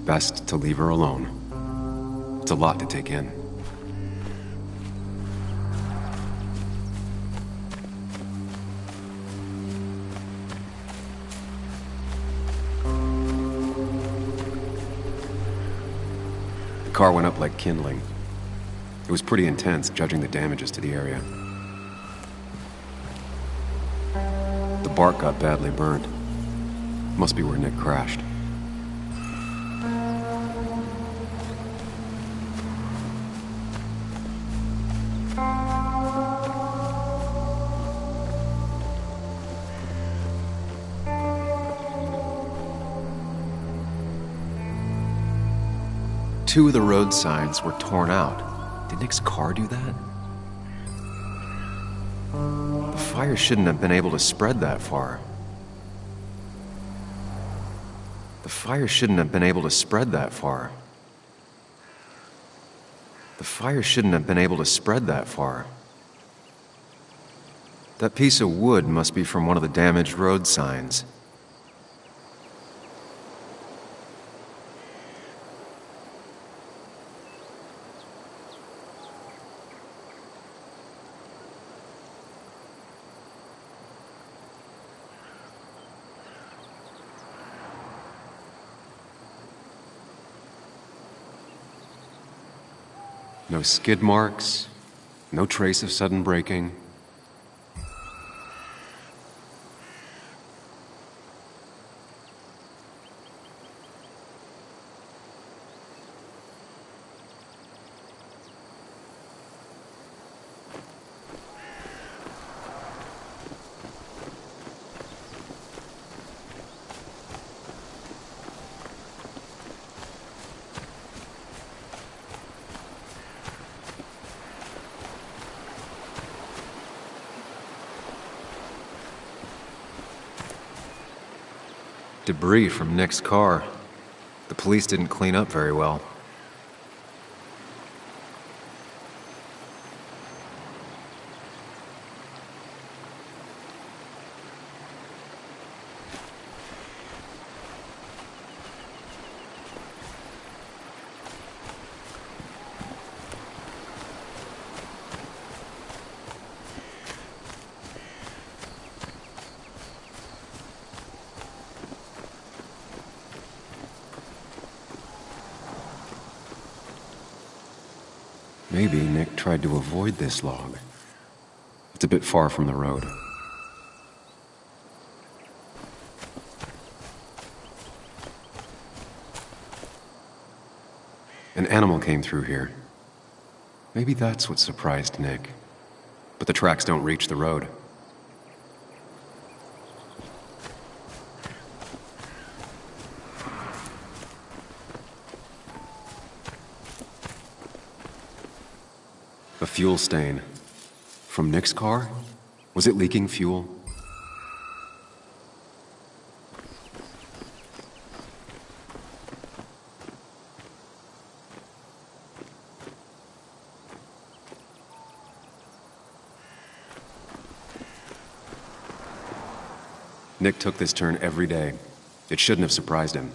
Best to leave her alone. It's a lot to take in. The car went up like kindling. It was pretty intense, judging the damages to the area. The bark got badly burned. Must be where Nick crashed. Two of the road signs were torn out. Did Nick's car do that? The fire shouldn't have been able to spread that far. The fire shouldn't have been able to spread that far. The fire shouldn't have been able to spread that far. That piece of wood must be from one of the damaged road signs. No skid marks, no trace of sudden braking. Debris from Nick's car. The police didn't clean up very well. Maybe Nick tried to avoid this log. It's a bit far from the road. An animal came through here. Maybe that's what surprised Nick. But the tracks don't reach the road. A fuel stain. From Nick's car? Was it leaking fuel? Nick took this turn every day. It shouldn't have surprised him.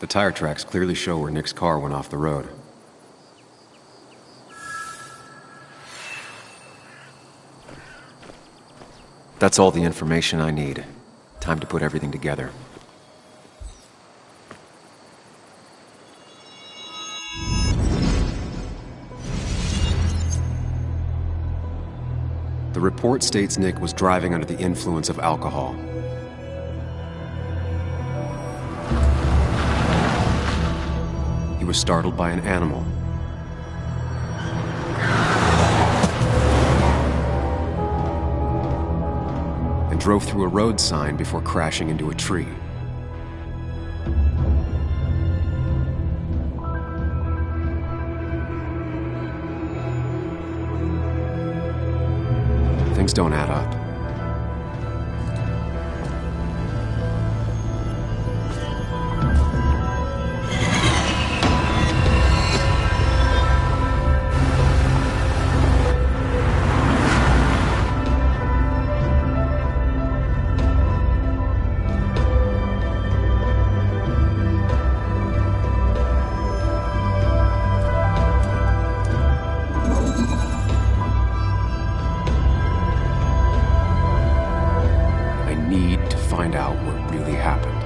The tire tracks clearly show where Nick's car went off the road. That's all the information I need. Time to put everything together. The report states Nick was driving under the influence of alcohol. He was startled by an animal. And drove through a road sign before crashing into a tree. Things don't add up. Find out what really happened.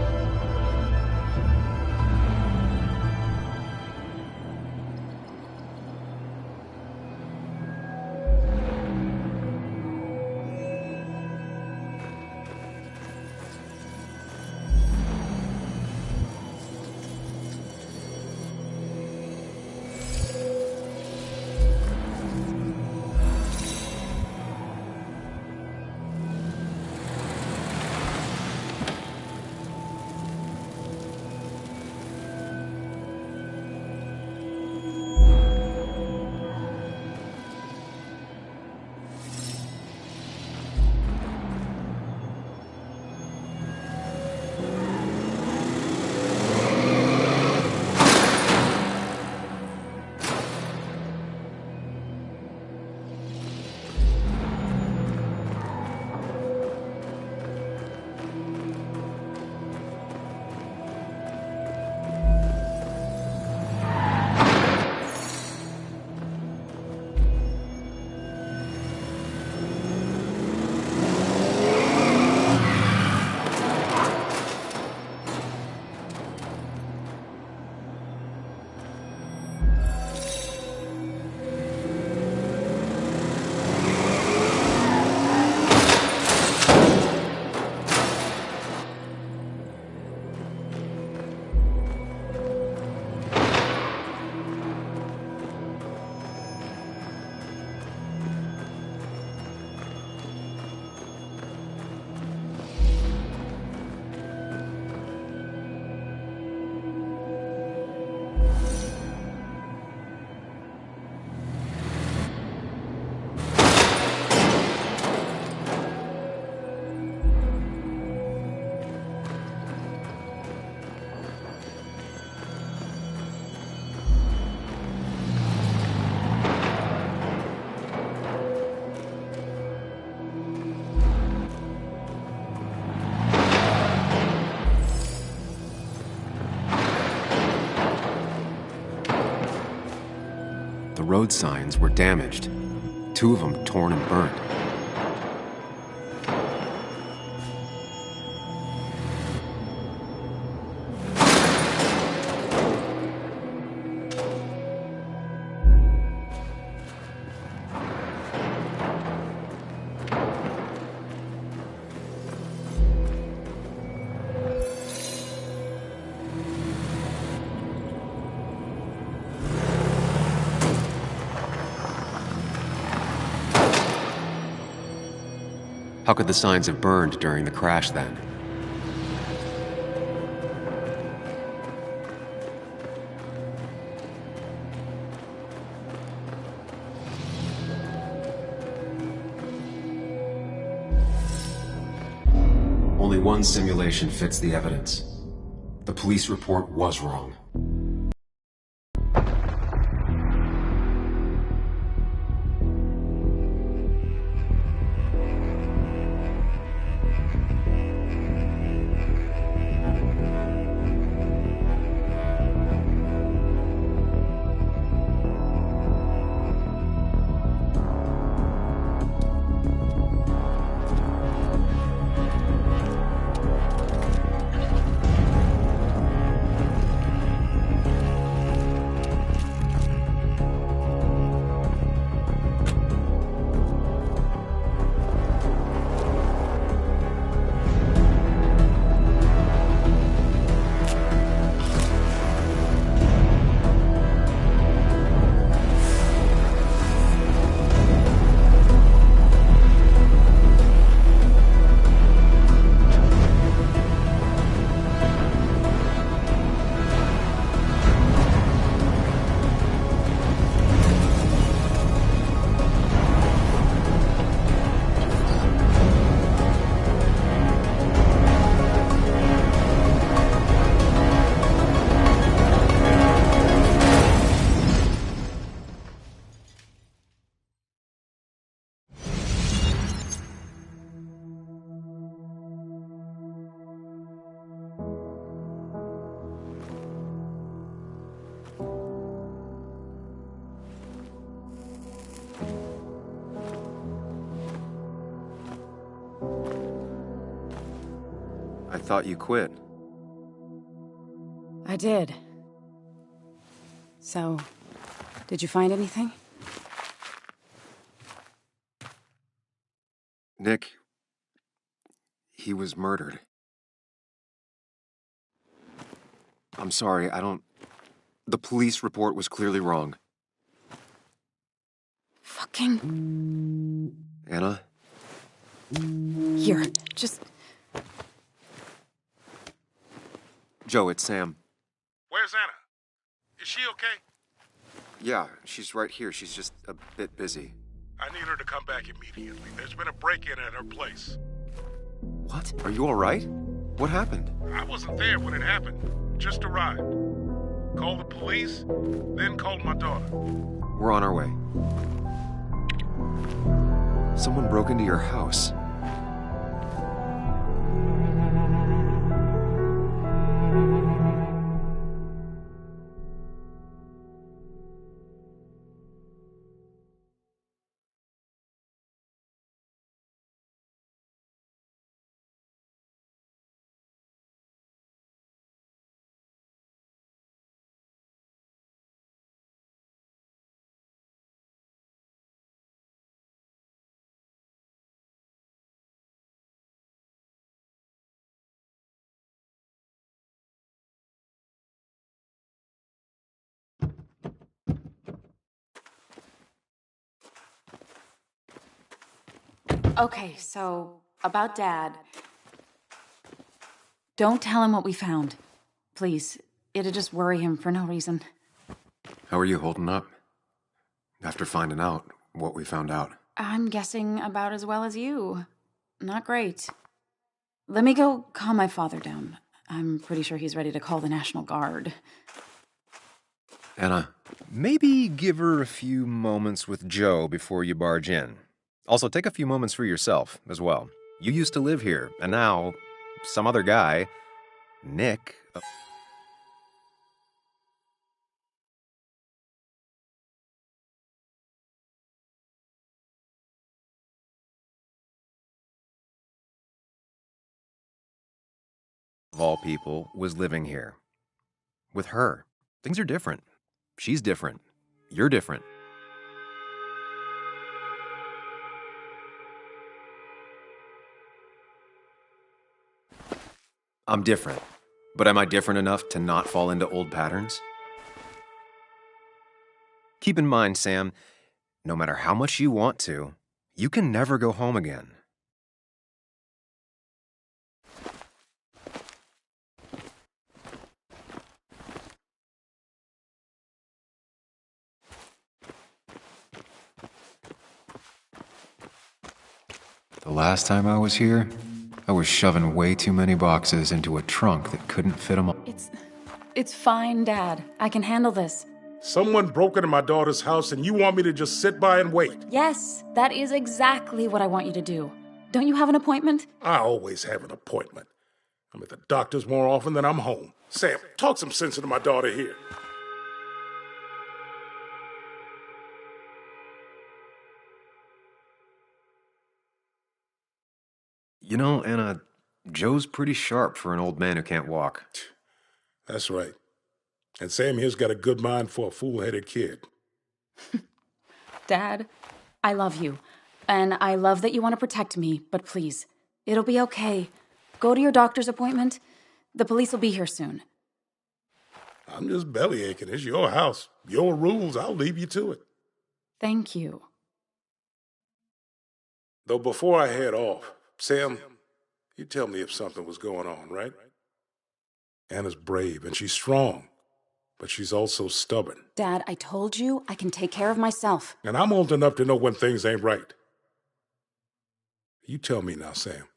The road signs were damaged, 2 of them torn and burnt. How could the signs have burned during the crash then? Only one simulation fits the evidence. The police report was wrong. I thought you quit. I did. So, did you find anything? Nick, he was murdered. I'm sorry, The police report was clearly wrong. Fucking... Anna? Here, just... Joe, it's Sam. Where's Anna? Is she okay? Yeah, she's right here. She's just a bit busy. I need her to come back immediately. There's been a break-in at her place. What? Are you alright? What happened? I wasn't there when it happened. Just arrived. Called the police, then called my daughter. We're on our way. Someone broke into your house. Okay, so, about Dad. Don't tell him what we found. Please. It'd just worry him for no reason. How are you holding up? After finding out what we found out. I'm guessing about as well as you. Not great. Let me go calm my father down. I'm pretty sure he's ready to call the National Guard. Anna. Maybe give her a few moments with Joe before you barge in. Also, take a few moments for yourself as well. You used to live here, and now, some other guy, Nick... of all people, was living here. With her. Things are different. She's different. You're different. I'm different. But am I different enough to not fall into old patterns? Keep in mind, Sam, no matter how much you want to, you can never go home again. The last time I was here, I was shoving way too many boxes into a trunk that couldn't fit them all. It's fine, Dad. I can handle this. Someone broke into my daughter's house and you want me to just sit by and wait? Yes, that is exactly what I want you to do. Don't you have an appointment? I always have an appointment. I'm at the doctor's more often than I'm home. Sam, talk some sense into my daughter here. You know, Anna, Joe's pretty sharp for an old man who can't walk. That's right. And Sam here's got a good mind for a fool-headed kid. Dad, I love you. And I love that you want to protect me, but please, it'll be okay. Go to your doctor's appointment. The police will be here soon. I'm just belly aching. It's your house. Your rules. I'll leave you to it. Thank you. Though before I head off, Sam, you tell me if something was going on, right? Anna's brave and she's strong, but she's also stubborn. Dad, I told you I can take care of myself. And I'm old enough to know when things ain't right. You tell me now, Sam.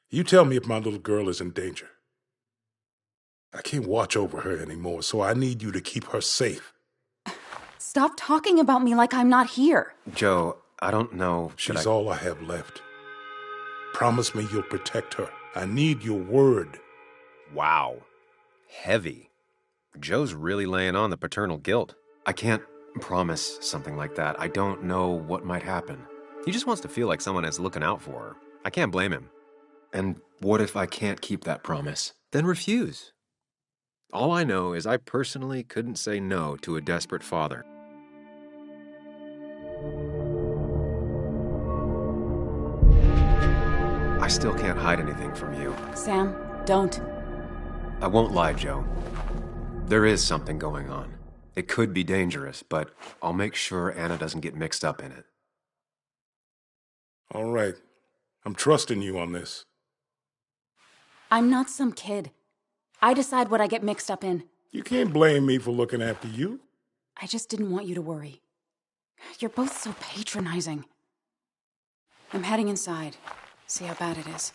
You tell me if my little girl is in danger. I can't watch over her anymore, so I need you to keep her safe. Stop talking about me like I'm not here. Joe, I don't know... She's all I have left. Promise me you'll protect her. I need your word. Wow. Heavy. Joe's really laying on the paternal guilt. I can't promise something like that. I don't know what might happen. He just wants to feel like someone is looking out for her. I can't blame him. And what if I can't keep that promise? Then refuse. All I know is I personally couldn't say no to a desperate father. I still can't hide anything from you. Sam, don't. I won't lie, Joe. There is something going on. It could be dangerous, but I'll make sure Anna doesn't get mixed up in it. All right. I'm trusting you on this. I'm not some kid. I decide what I get mixed up in. You can't blame me for looking after you. I just didn't want you to worry. You're both so patronizing. I'm heading inside. See how bad it is.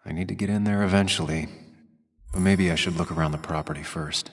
I need to get in there eventually, but maybe I should look around the property first.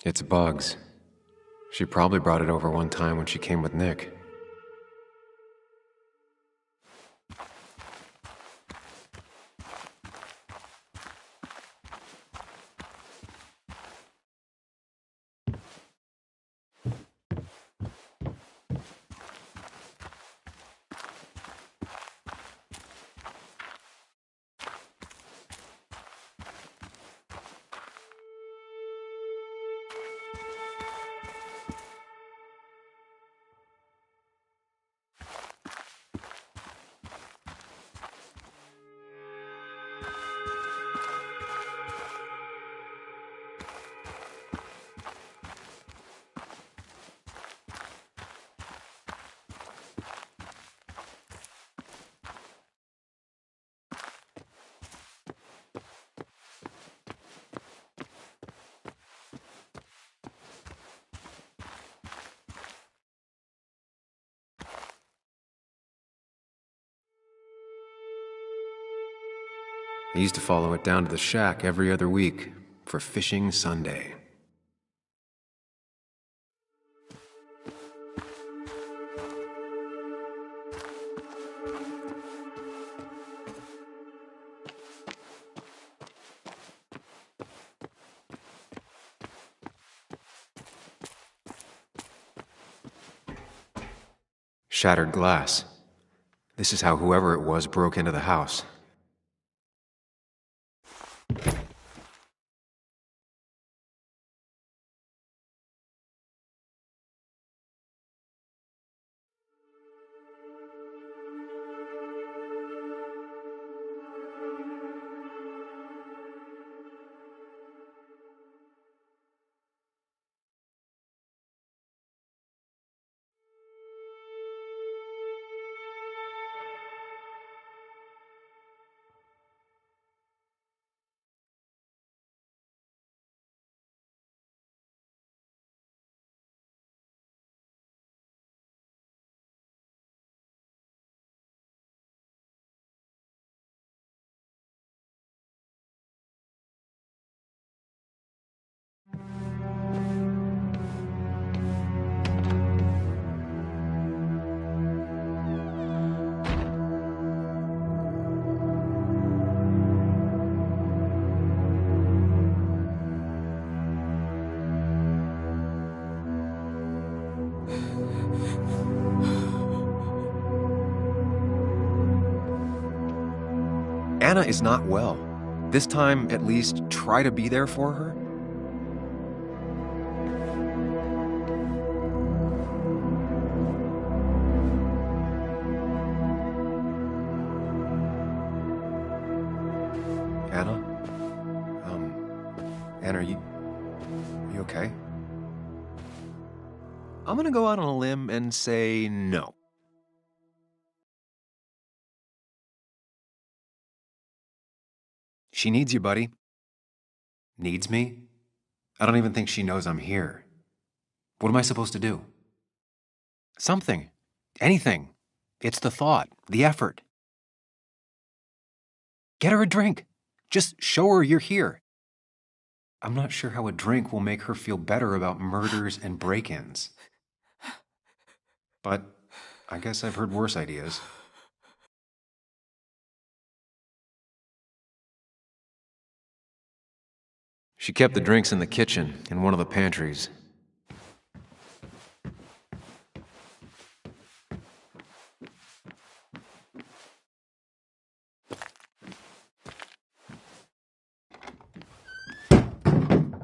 It's Bugs. She probably brought it over one time when she came with Nick. I used to follow it down to the shack every other week for Fishing Sunday. Shattered glass. This is how whoever it was broke into the house. Anna is not well. This time, at least, try to be there for her. Anna? Anna, are you okay? I'm gonna go out on a limb and say no. She needs you, buddy. Needs me? I don't even think she knows I'm here. What am I supposed to do? Something. Anything. It's the thought, the effort. Get her a drink. Just show her you're here. I'm not sure how a drink will make her feel better about murders and break-ins. But I guess I've heard worse ideas. She kept the drinks in the kitchen, in one of the pantries.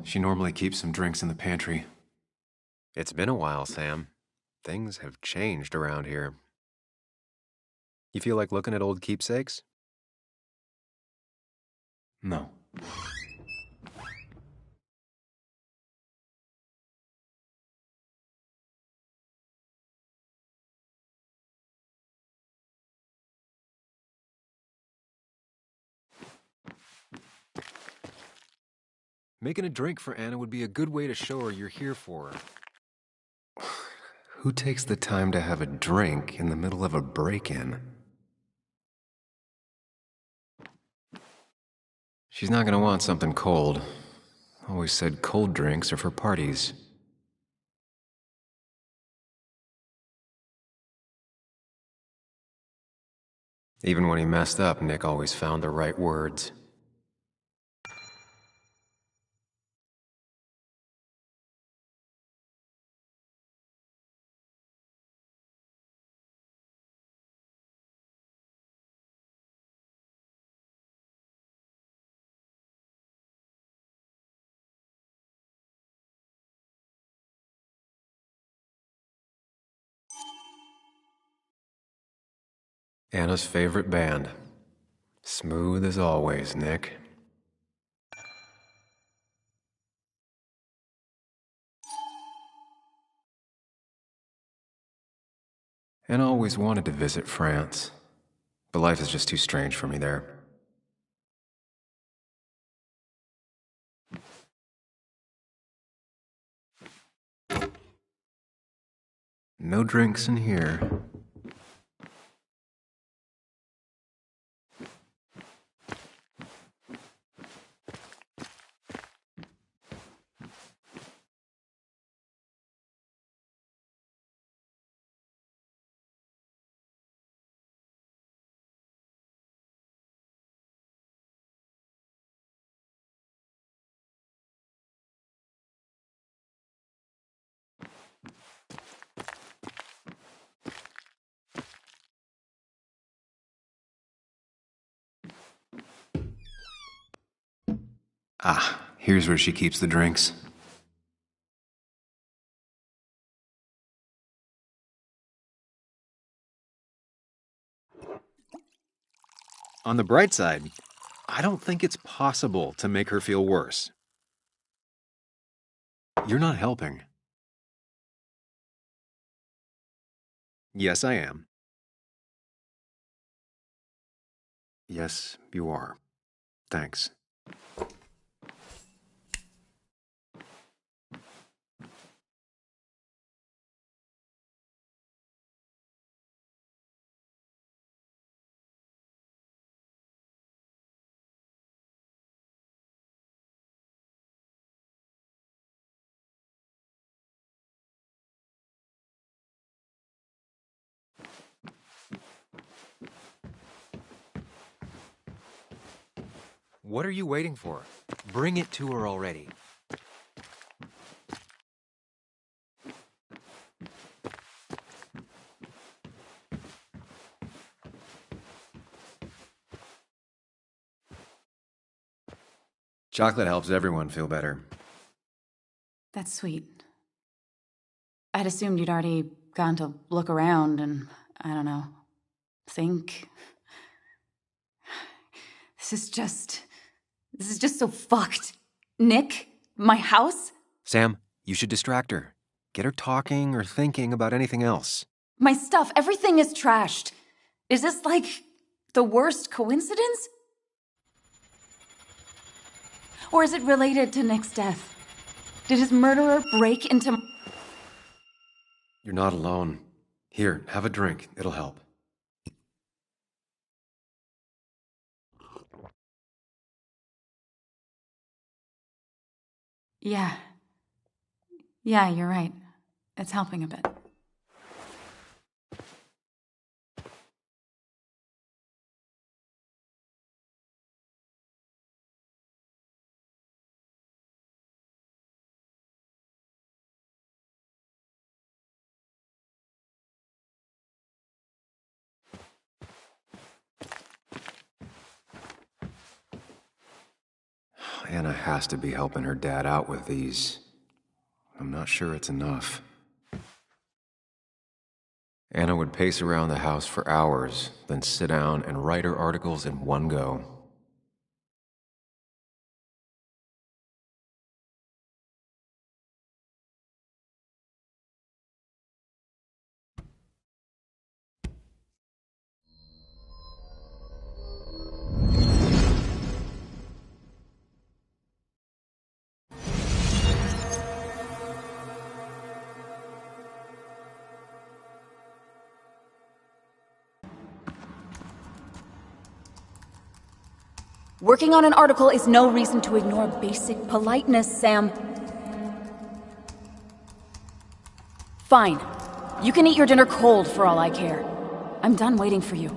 She normally keeps some drinks in the pantry. It's been a while, Sam. Things have changed around here. You feel like looking at old keepsakes? No. Making a drink for Anna would be a good way to show her you're here for her. Who takes the time to have a drink in the middle of a break-in? She's not gonna want something cold. Always said cold drinks are for parties. Even when he messed up, Nick always found the right words. Anna's favorite band. Smooth as always, Nick. Anna always wanted to visit France, but life is just too strange for me there. No drinks in here. Ah, here's where she keeps the drinks. On the bright side, I don't think it's possible to make her feel worse. You're not helping. Yes, I am. Yes, you are. Thanks. What are you waiting for? Bring it to her already. Chocolate helps everyone feel better. That's sweet. I'd assumed you'd already gone to look around and, I don't know, think. This is just so fucked. Nick? My house? Sam, you should distract her. Get her talking or thinking about anything else. My stuff, everything is trashed. Is this like the worst coincidence? Or is it related to Nick's death? Did his murderer break into... You're not alone. Here, have a drink. It'll help. Yeah. Yeah, you're right. It's helping a bit. Anna has to be helping her dad out with these. I'm not sure it's enough. Anna would pace around the house for hours, then sit down and write her articles in one go. Working on an article is no reason to ignore basic politeness, Sam. Fine. You can eat your dinner cold for all I care. I'm done waiting for you.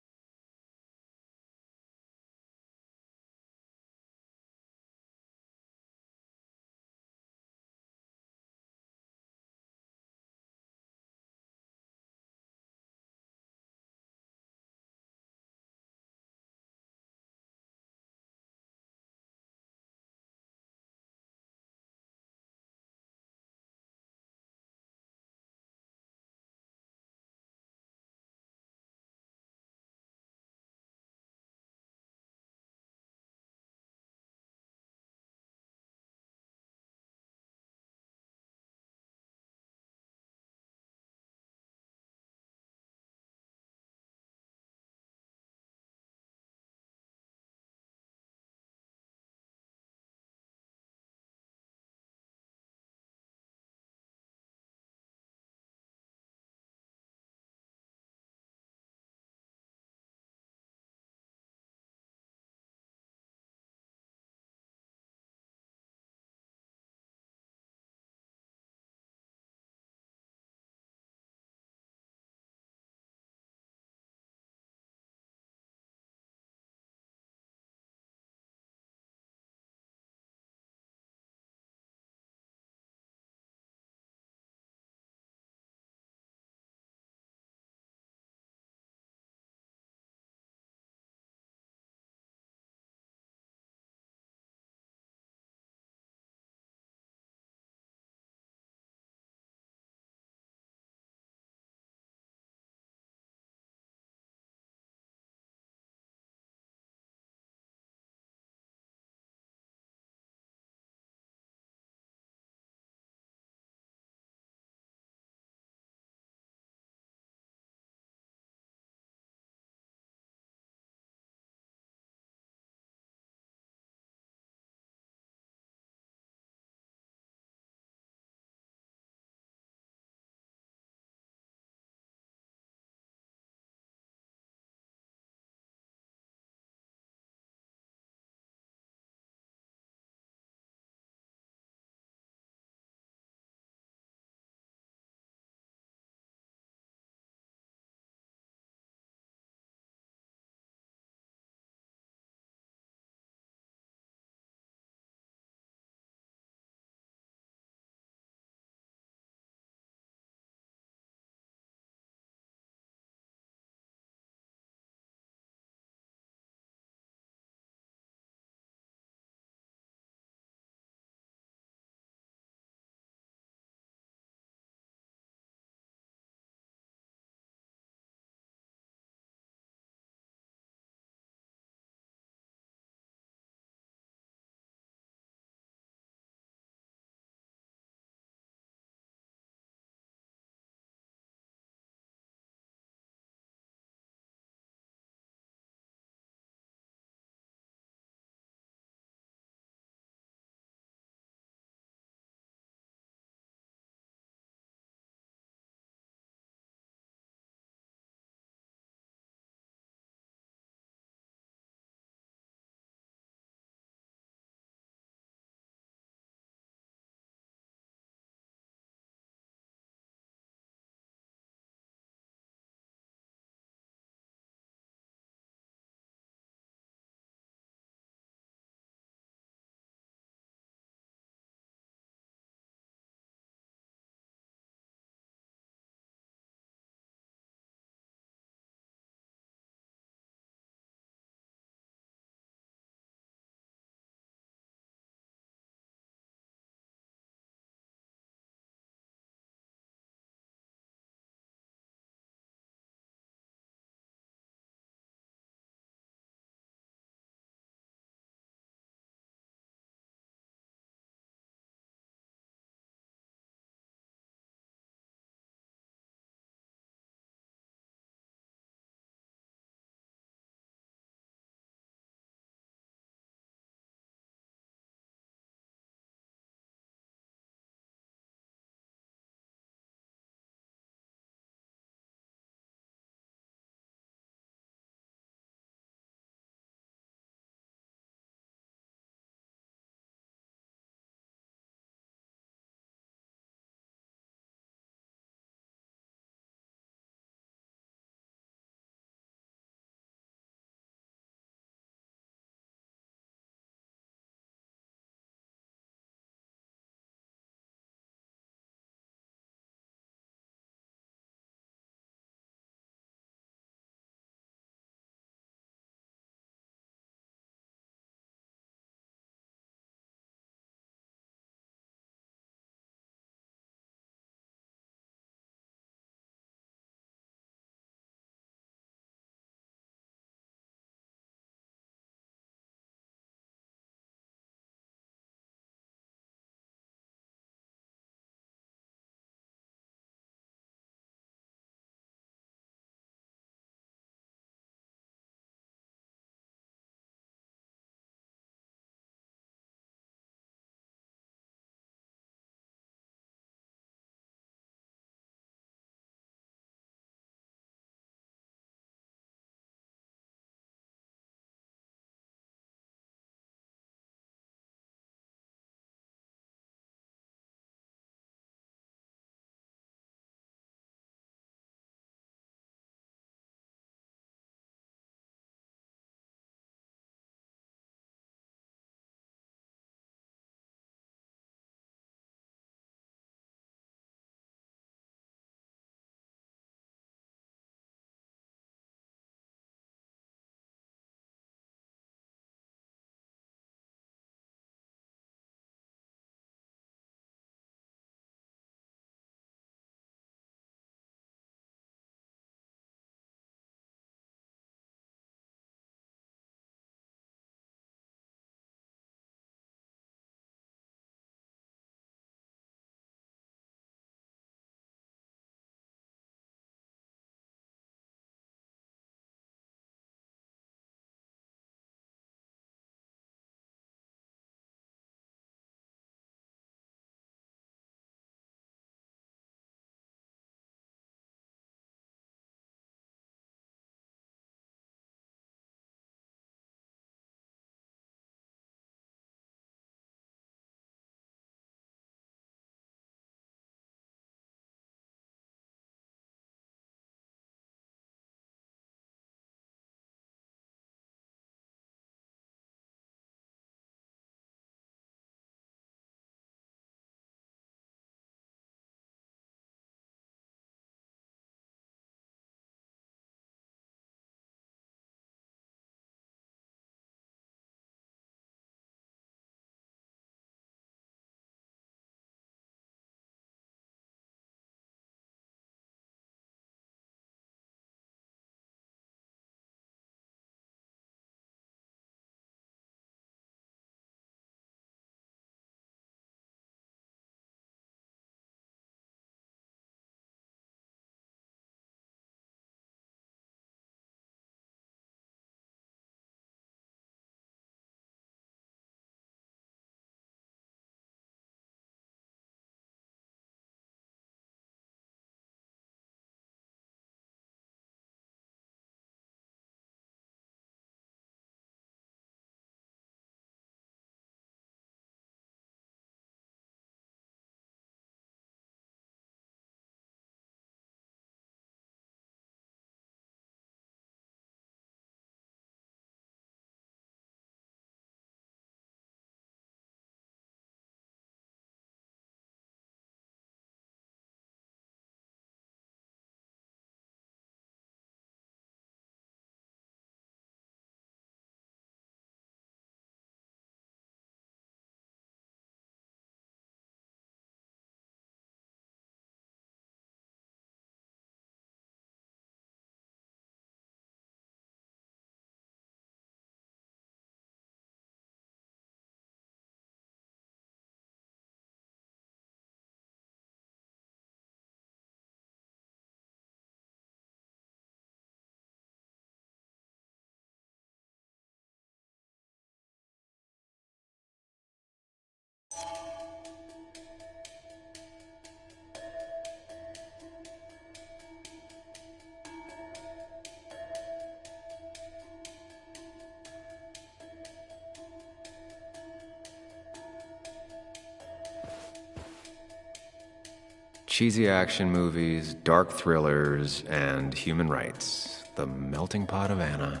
Cheesy action movies, dark thrillers, and human rights. The melting pot of Anna.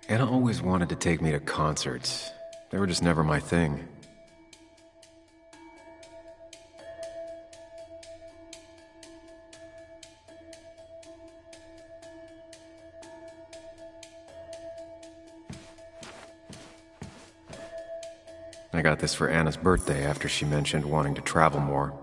Anna always wanted to take me to concerts. They were just never my thing. I got this for Anna's birthday after she mentioned wanting to travel more.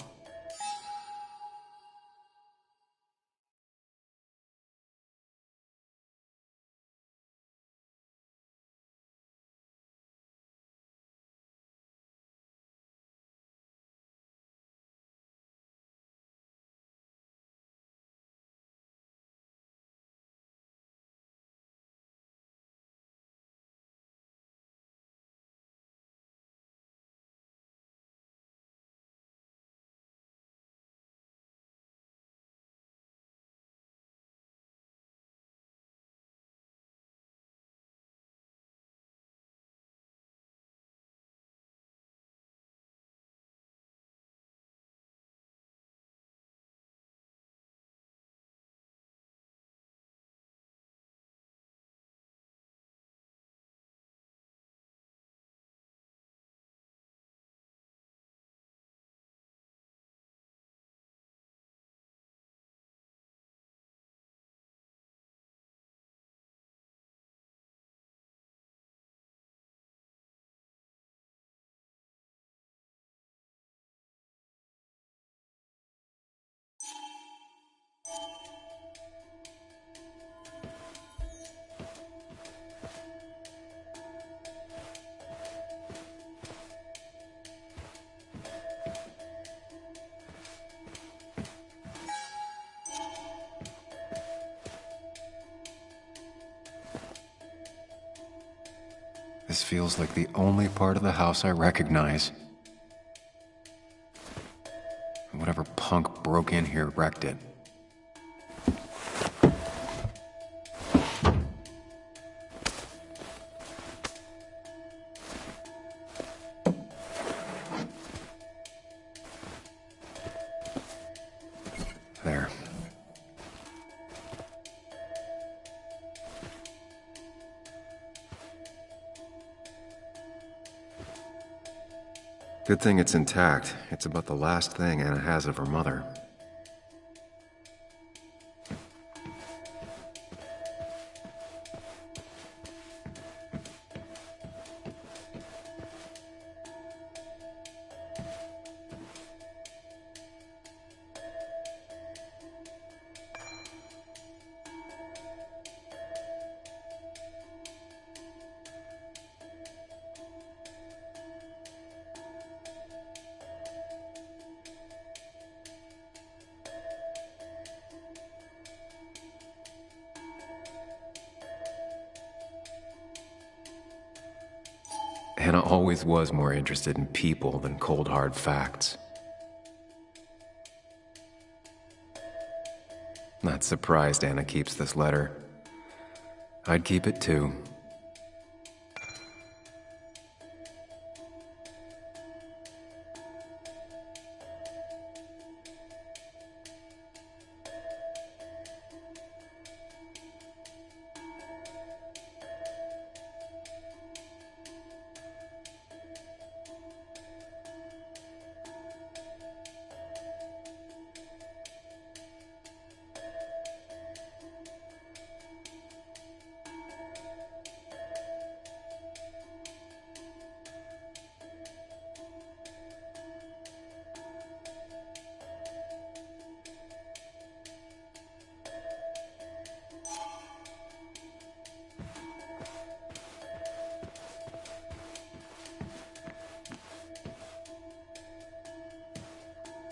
This feels like the only part of the house I recognize. Whatever punk broke in here wrecked it. There. Good thing it's intact. It's about the last thing Anna has of her mother. Anna always was more interested in people than cold hard facts. Not surprised Anna keeps this letter. I'd keep it too.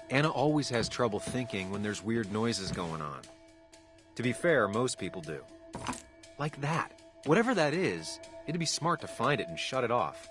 Anna always has trouble thinking when there's weird noises going on. To be fair, most people do. Like that. Whatever that is, It'd be smart to find it and shut it off.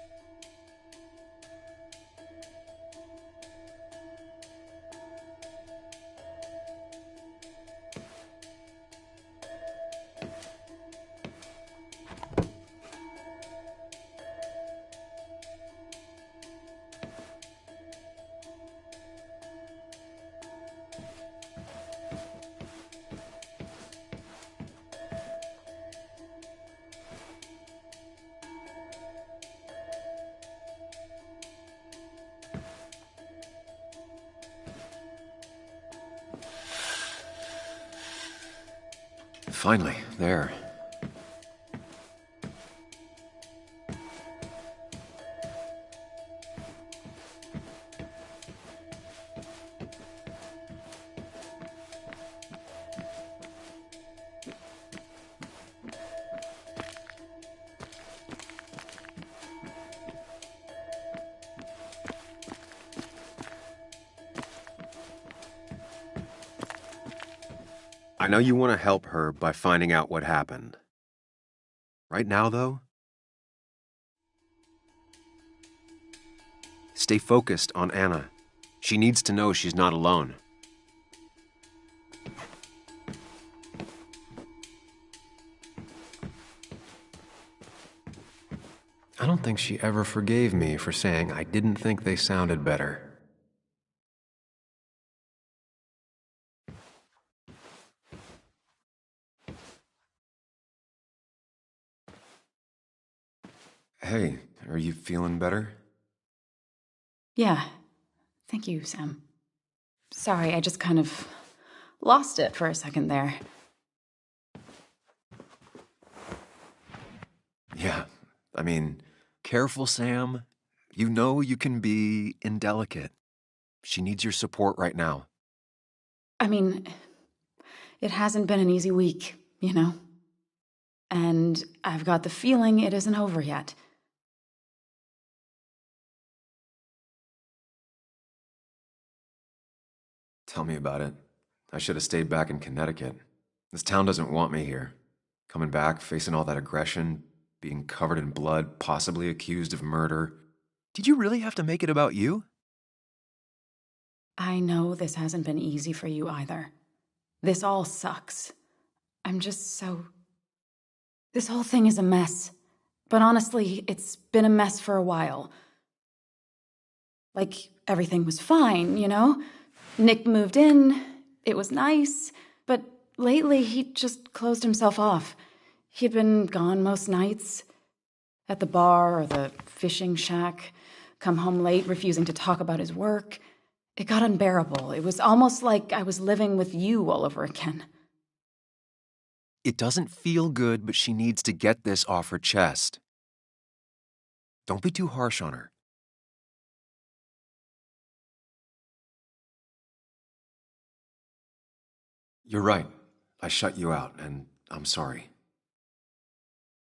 Finally, there. I know you want to help her by finding out what happened. Right now, though, stay focused on Anna. She needs to know she's not alone. I don't think she ever forgave me for saying I didn't think they sounded better. Hey, are you feeling better? Yeah. Thank you, Sam. Sorry, I just kind of lost it for a second there. Yeah, I mean, careful, Sam. You know you can be indelicate. She needs your support right now. I mean, it hasn't been an easy week, you know? And I've got the feeling it isn't over yet. Tell me about it. I should have stayed back in Connecticut. This town doesn't want me here. Coming back, facing all that aggression, being covered in blood, possibly accused of murder. Did you really have to make it about you? I know this hasn't been easy for you either. This all sucks. I'm just so... This whole thing is a mess. But honestly, it's been a mess for a while. Like, everything was fine, you know? Nick moved in, it was nice, but lately he just closed himself off. He'd been gone most nights, at the bar or the fishing shack, come home late, refusing to talk about his work. It got unbearable. It was almost like I was living with you all over again. It doesn't feel good, but she needs to get this off her chest. Don't be too harsh on her. You're right. I shut you out, and I'm sorry.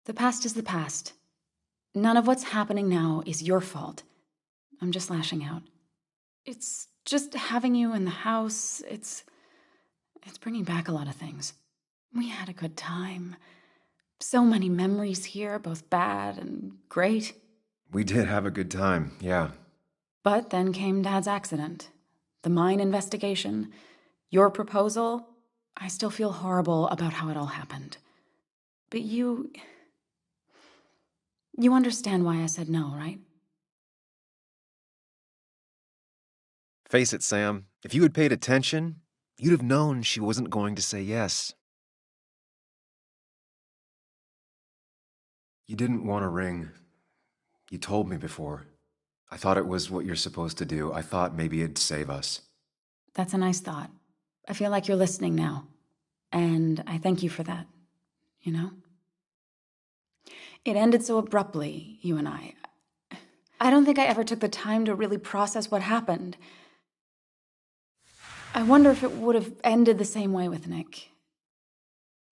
The past is the past. None of what's happening now is your fault. I'm just lashing out. It's just having you in the house. It's bringing back a lot of things. We had a good time. So many memories here, both bad and great. We did have a good time, yeah. But then came Dad's accident. The mine investigation. Your proposal. I still feel horrible about how it all happened. But you understand why I said no, right? Face it, Sam. If you had paid attention, you'd have known she wasn't going to say yes. You didn't want a ring. You told me before. I thought it was what you're supposed to do. I thought maybe it'd save us. That's a nice thought. I feel like you're listening now. And I thank you for that, you know? It ended so abruptly, you and I. I don't think I ever took the time to really process what happened. I wonder if it would have ended the same way with Nick.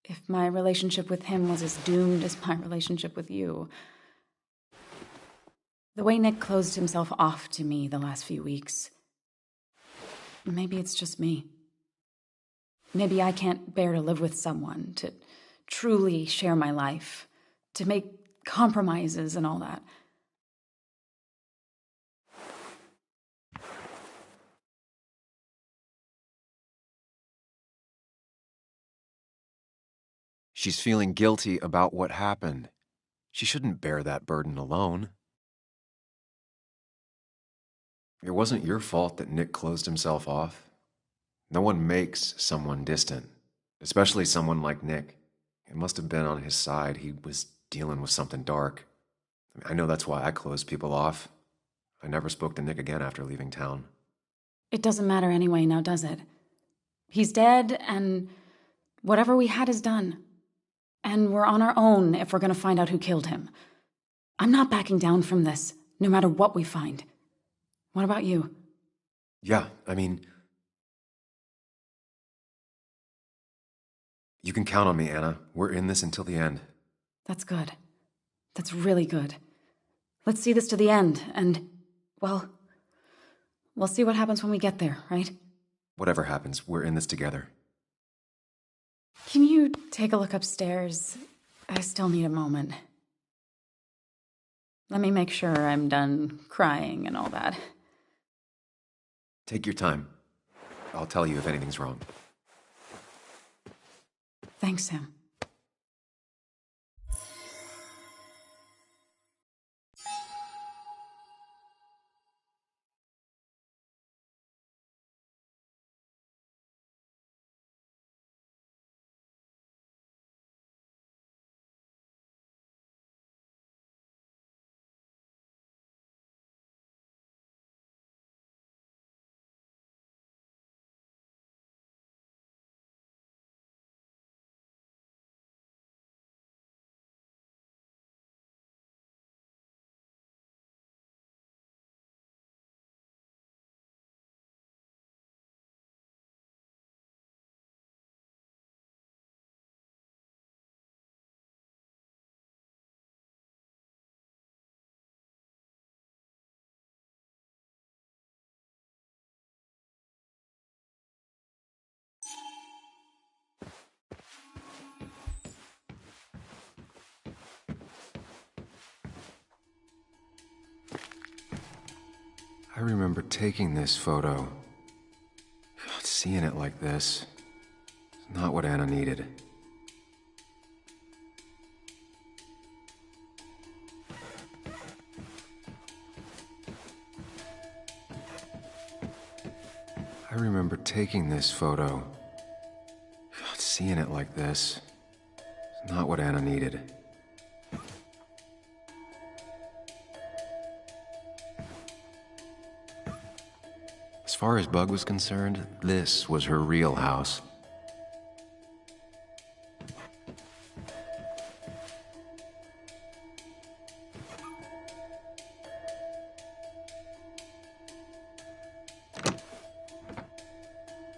If my relationship with him was as doomed as my relationship with you. The way Nick closed himself off to me the last few weeks. Maybe it's just me. Maybe I can't bear to live with someone, to truly share my life, to make compromises and all that. She's feeling guilty about what happened. She shouldn't bear that burden alone. It wasn't your fault that Nick closed himself off. No one makes someone distant, especially someone like Nick. It must have been on his side. He was dealing with something dark. I know that's why I closed people off. I never spoke to Nick again after leaving town. It doesn't matter anyway now, does it? He's dead, and whatever we had is done. And we're on our own if we're going to find out who killed him. I'm not backing down from this, no matter what we find. What about you? Yeah, I mean, you can count on me, Anna. We're in this until the end. That's good. That's really good. Let's see this to the end, and, well, we'll see what happens when we get there, right? Whatever happens, we're in this together. Can you take a look upstairs? I still need a moment. Let me make sure I'm done crying and all that. Take your time. I'll tell you if anything's wrong. Thanks, Sam. I remember taking this photo. God, seeing it like this is not what Anna needed. I remember taking this photo. God, seeing it like this is not what Anna needed. As far as Bug was concerned, this was her real house.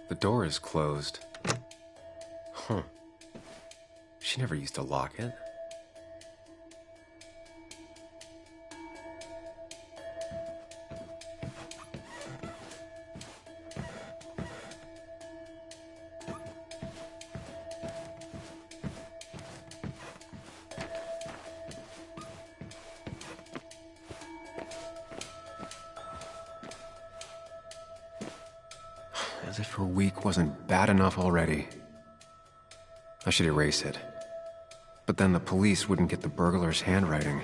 The door is closed. Huh. She never used to lock it. As if her week wasn't bad enough already. I should erase it. But then the police wouldn't get the burglar's handwriting.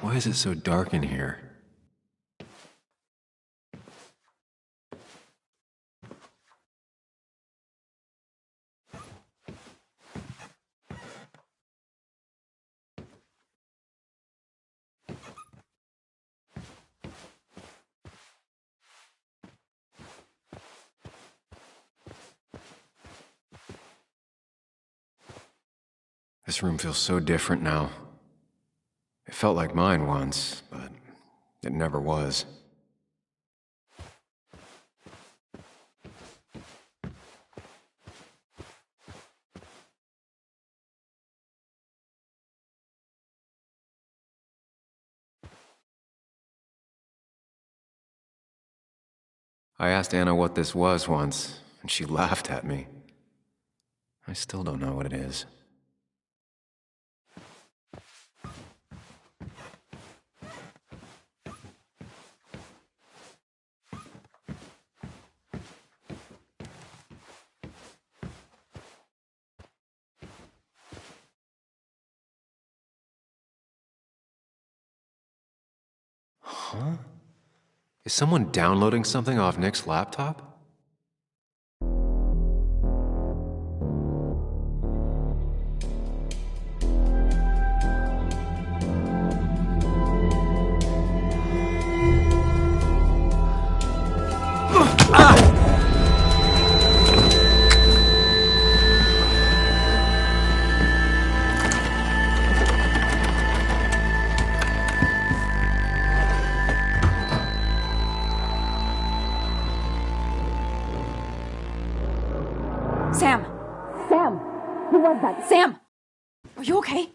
Why is it so dark in here? This room feels so different now. It felt like mine once, but it never was. I asked Anna what this was once, and she laughed at me. I still don't know what it is. Huh? Is someone downloading something off Nick's laptop? Sam! Sam! Who was that? Sam! Are you okay?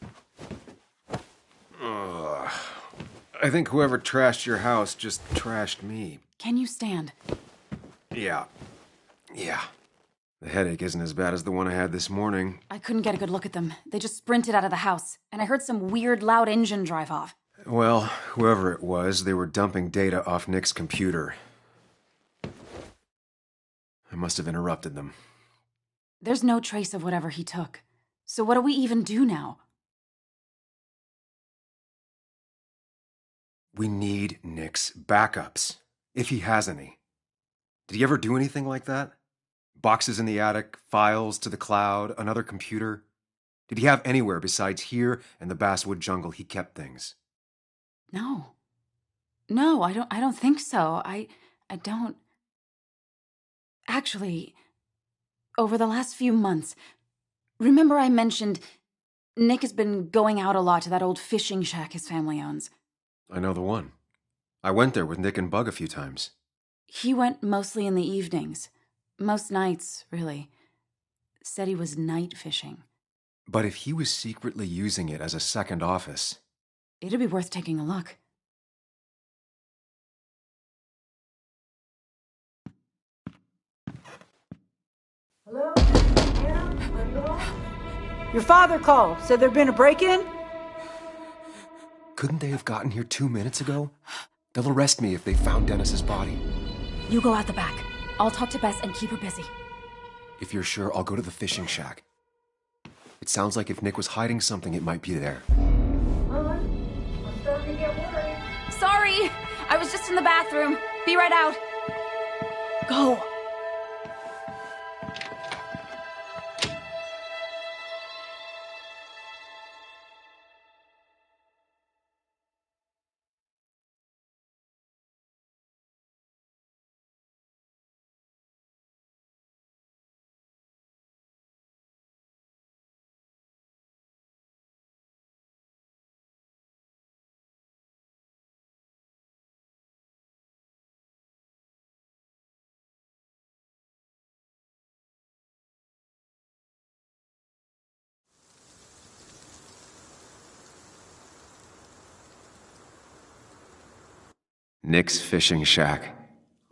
I think whoever trashed your house just trashed me. Can you stand? Yeah. The headache isn't as bad as the one I had this morning. I couldn't get a good look at them. They just sprinted out of the house, and I heard some weird, loud engine drive off. Well, whoever it was, they were dumping data off Nick's computer. I must have interrupted them. There's no trace of whatever he took. So what do we even do now? We need Nick's backups, if he has any. Did he ever do anything like that? Boxes in the attic, files to the cloud, another computer? Did he have anywhere besides here and the Basswood jungle he kept things? No. No, I don't think so. I don't... Actually, over the last few months, remember I mentioned Nick has been going out a lot to that old fishing shack his family owns. I know the one. I went there with Nick and Bug a few times. He went mostly in the evenings. Most nights, really. Said he was night fishing. But if he was secretly using it as a second office... It'd be worth taking a look. Hello? Anna? Are you off? Your father called. Said there'd been a break-in? Couldn't they have gotten here 2 minutes ago? They'll arrest me if they found Dennis's body. You go out the back. I'll talk to Bess and keep her busy. If you're sure, I'll go to the fishing shack. It sounds like if Nick was hiding something, it might be there. I'm starting to get worried. Sorry! I was just in the bathroom. Be right out. Go. Nick's fishing shack.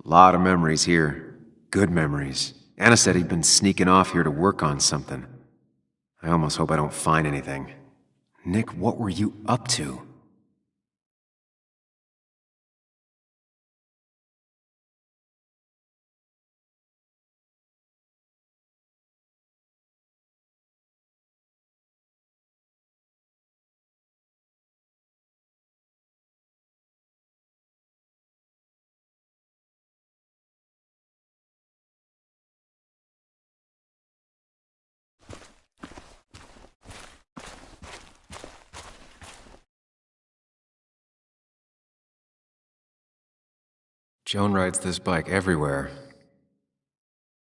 Lot of memories here. Good memories. Anna said he'd been sneaking off here to work on something. I almost hope I don't find anything. Nick, what were you up to? Joan rides this bike everywhere.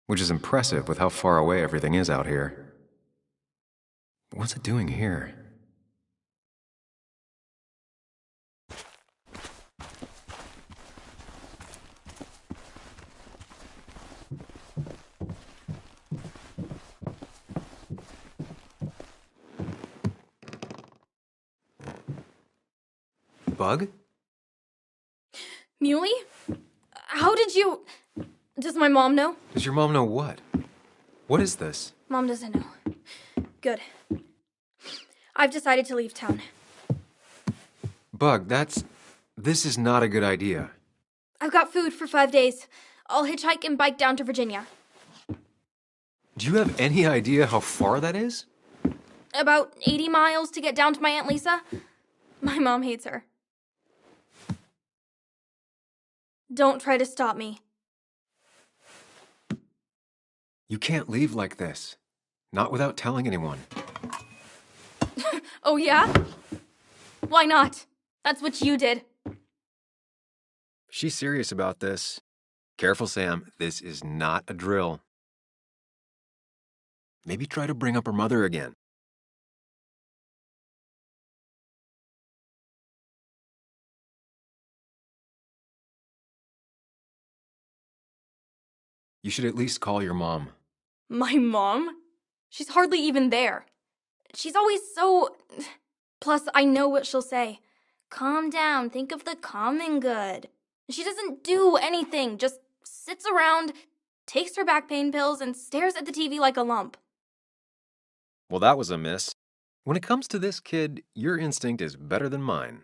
Which is impressive with how far away everything is out here. What's it doing here? Bug? Muley? How did you... Does my mom know? Does your mom know what? What is this? Mom doesn't know. Good. I've decided to leave town. Bug, this is not a good idea. I've got food for 5 days. I'll hitchhike and bike down to Virginia. Do you have any idea how far that is? About 80 miles to get down to my Aunt Lisa. My mom hates her. Don't try to stop me. You can't leave like this. Not without telling anyone. Oh, yeah? Why not? That's what you did. She's serious about this. Careful, Sam. This is not a drill. Maybe try to bring up her mother again. You should at least call your mom. My mom? She's hardly even there. She's always so... Plus, I know what she'll say. Calm down, think of the common good. She doesn't do anything, just sits around, takes her back pain pills, and stares at the TV like a lump. Well, that was a miss. When it comes to this kid, your instinct is better than mine.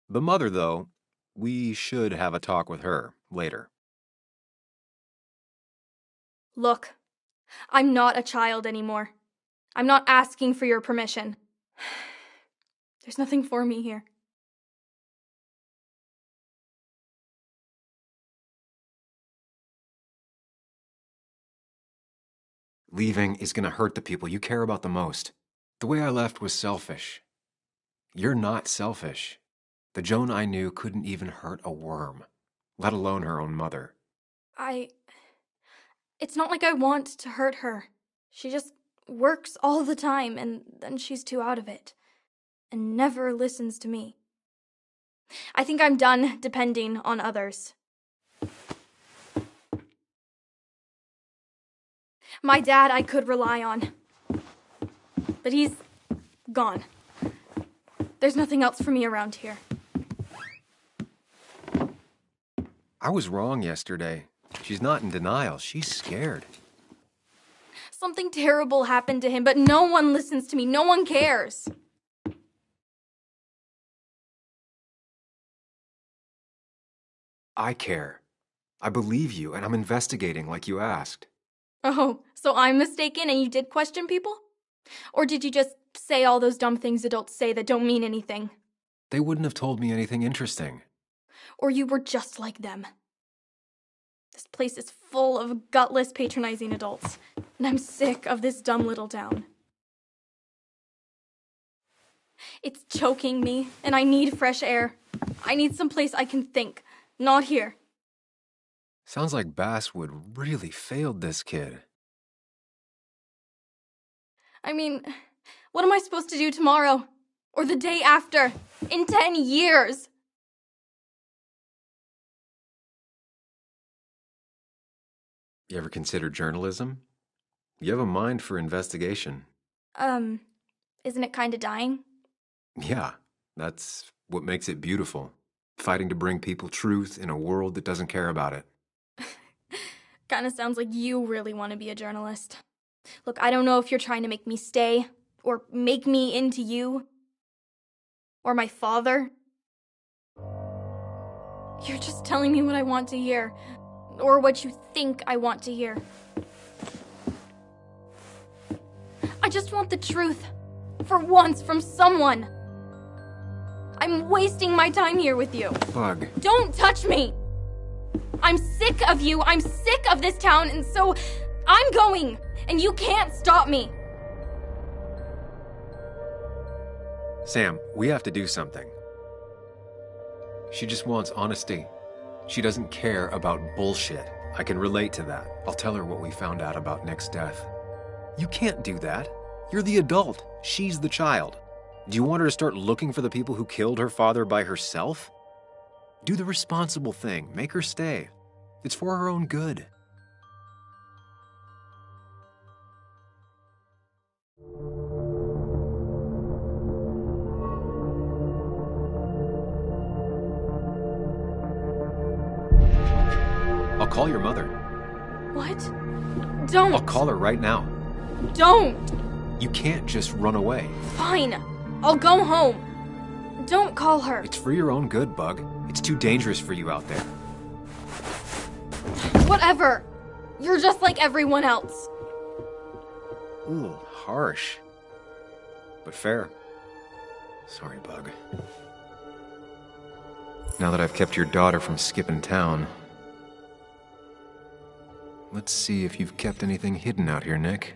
The mother, though, we should have a talk with her later. Look, I'm not a child anymore. I'm not asking for your permission. There's nothing for me here. Leaving is going to hurt the people you care about the most. The way I left was selfish. You're not selfish. The Joan I knew couldn't even hurt a worm, let alone her own mother. It's not like I want to hurt her. She just works all the time, and then she's too out of it. And never listens to me. I think I'm done depending on others. My dad I could rely on. But he's gone. There's nothing else for me around here. I was wrong yesterday. She's not in denial. She's scared. Something terrible happened to him, but no one listens to me. No one cares. I care. I believe you, and I'm investigating like you asked. Oh, so I'm mistaken and you did question people? Or did you just say all those dumb things adults say that don't mean anything? They wouldn't have told me anything interesting. Or you were just like them? This place is full of gutless, patronizing adults, and I'm sick of this dumb little town. It's choking me, and I need fresh air. I need someplace I can think, not here. Sounds like Basswood really failed this kid. I mean, what am I supposed to do tomorrow? Or the day after? In 10 years? You ever consider journalism? You have a mind for investigation. Isn't it kinda dying? Yeah, that's what makes it beautiful. Fighting to bring people truth in a world that doesn't care about it. Kinda sounds like you really want to be a journalist. Look, I don't know if you're trying to make me stay, or make me into you, or my father. You're just telling me what I want to hear, or what you think I want to hear. I just want the truth, for once, from someone. I'm wasting my time here with you. Bug. Don't touch me! I'm sick of you, I'm sick of this town, and so I'm going, and you can't stop me. Sam, we have to do something. She just wants honesty. She doesn't care about bullshit. I can relate to that. I'll tell her what we found out about Nick's death. You can't do that. You're the adult. She's the child. Do you want her to start looking for the people who killed her father by herself? Do the responsible thing. Make her stay. It's for her own good. I'll call your mother. What? Don't! I'll call her right now. Don't! You can't just run away. Fine. I'll go home. Don't call her. It's for your own good, Bug. It's too dangerous for you out there. Whatever. You're just like everyone else. Ooh, harsh. But fair. Sorry, Bug. Now that I've kept your daughter from skipping town, let's see if you've kept anything hidden out here, Nick.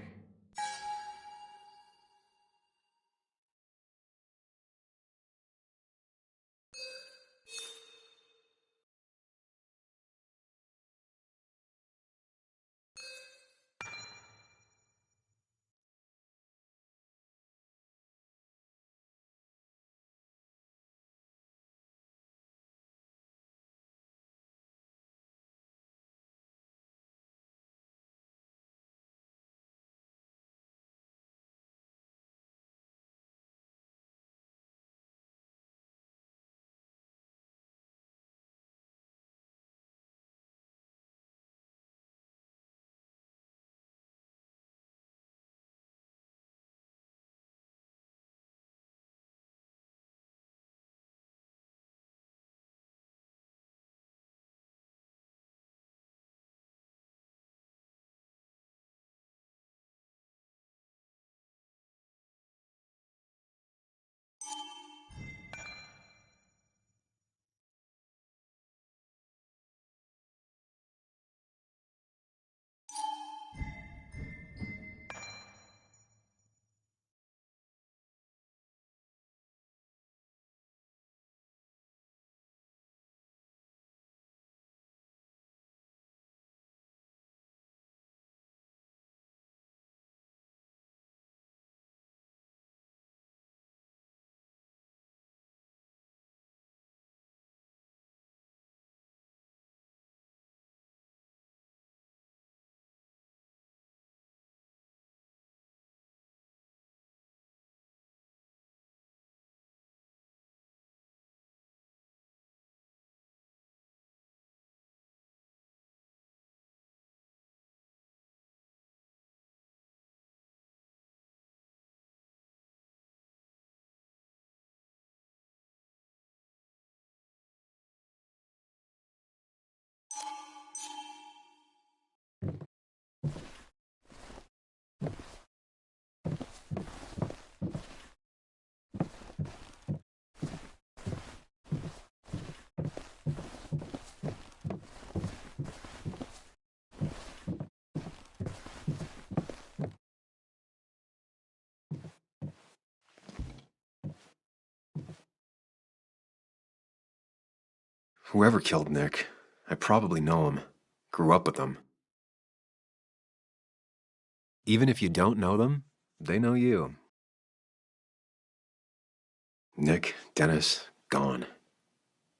Whoever killed Nick, I probably know him. Grew up with them. Even if you don't know them, they know you. Nick, Dennis, gone.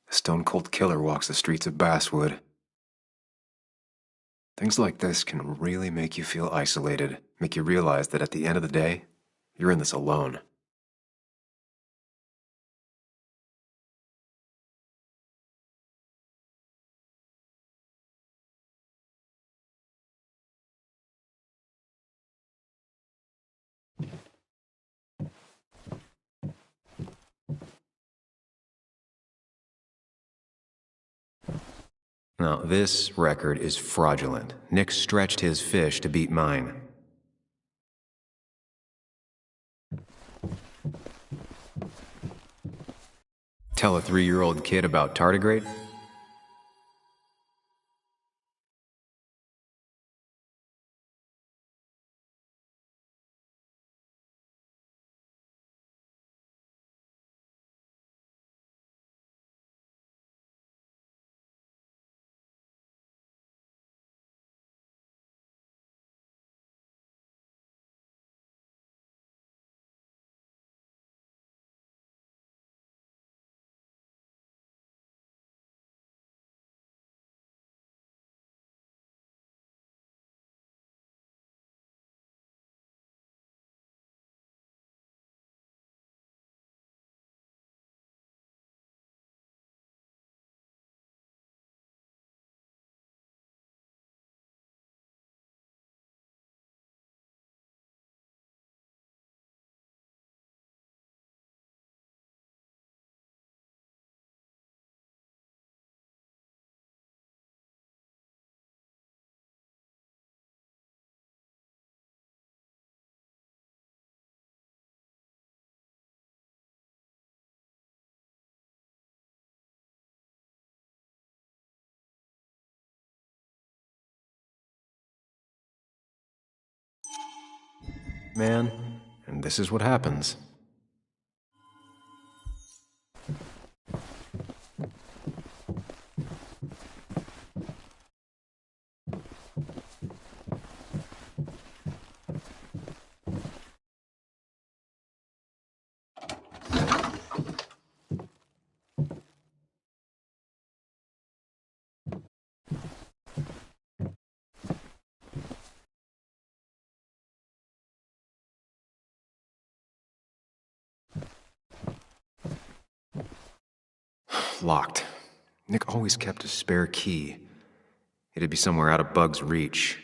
A stone-cold killer walks the streets of Basswood. Things like this can really make you feel isolated, make you realize that at the end of the day, you're in this alone. Now, this record is fraudulent. Nick stretched his fish to beat mine. Tell a 3-year-old kid about tardigrade? man, and this is what happens. Locked. Nick always kept a spare key. It'd be somewhere out of Bug's reach.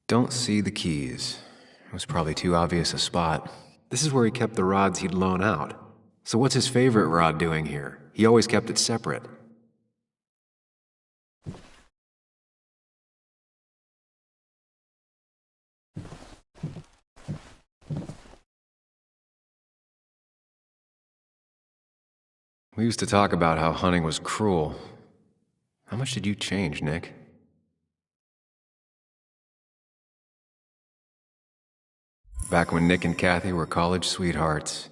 Don't see the keys. It was probably too obvious a spot. This is where he kept the rods he'd loan out. So what's his favorite rod doing here? He always kept it separate. We used to talk about how hunting was cruel. How much did you change, Nick? Back when Nick and Kathy were college sweethearts.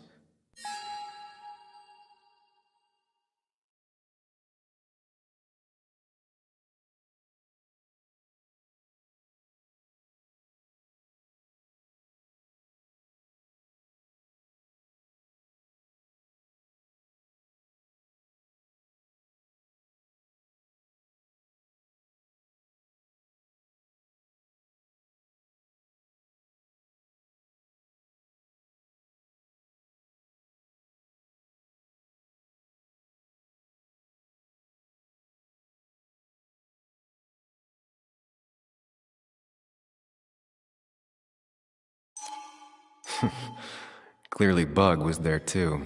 Clearly Bug was there too.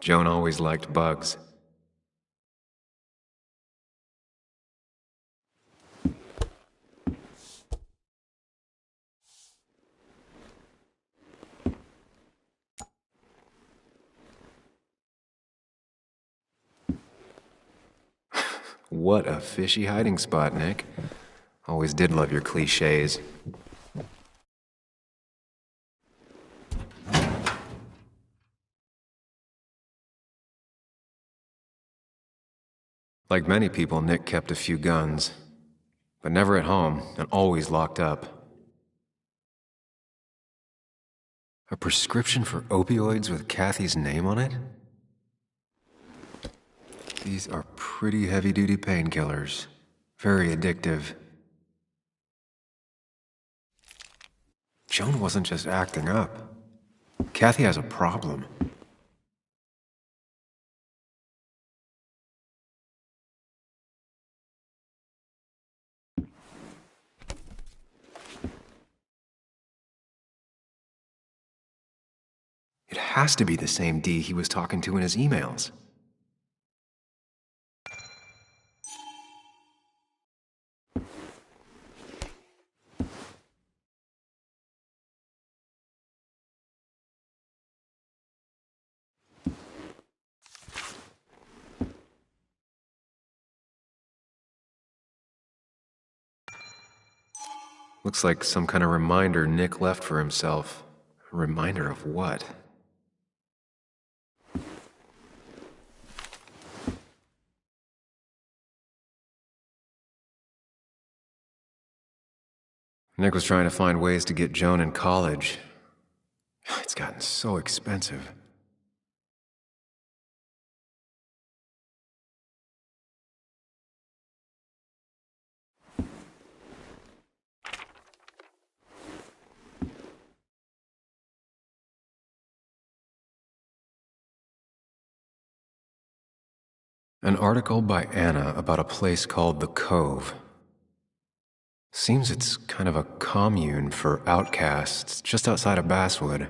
Joan always liked bugs. What a fishy hiding spot, Nick. Always did love your cliches. Like many people, Nick kept a few guns, but never at home and always locked up. A prescription for opioids with Kathy's name on it? These are pretty heavy-duty painkillers. Very addictive. Joan wasn't just acting up. Kathy has a problem. It has to be the same D he was talking to in his emails. Looks like some kind of reminder Nick left for himself. A reminder of what? Nick was trying to find ways to get Joan in college. It's gotten so expensive. An article by Anna about a place called The Cove. Seems it's kind of a commune for outcasts just outside of Basswood.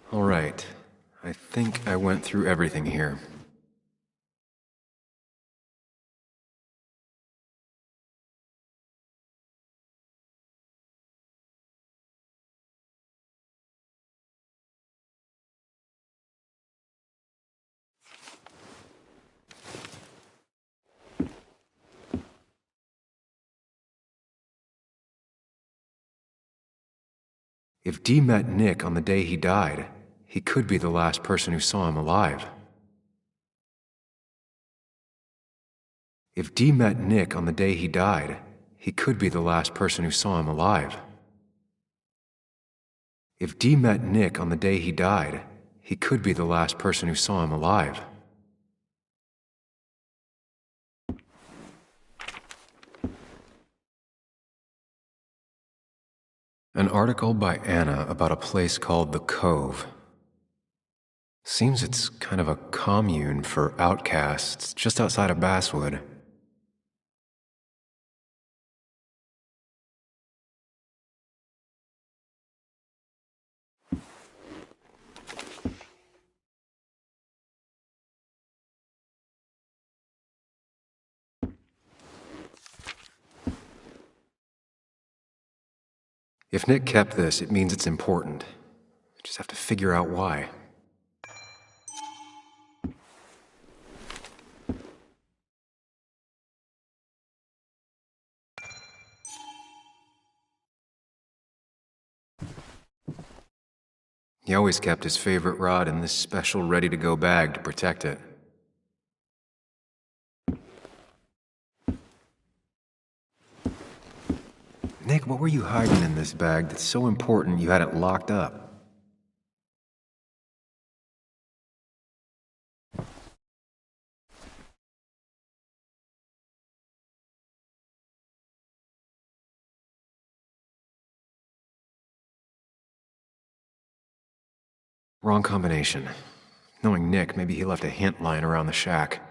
All right. I think I went through everything here. If Dee met Nick on the day he died, he could be the last person who saw him alive. If Dee met Nick on the day he died, he could be the last person who saw him alive. If Dee met Nick on the day he died, he could be the last person who saw him alive. An article by Anna about a place called The Cove. Seems it's kind of a commune for outcasts just outside of Basswood. If Nick kept this, it means it's important. Just have to figure out why. He always kept his favorite rod in this special ready-to-go bag to protect it. Nick, what were you hiding in this bag that's so important you had it locked up? Wrong combination. Knowing Nick, maybe he left a hint lying around the shack.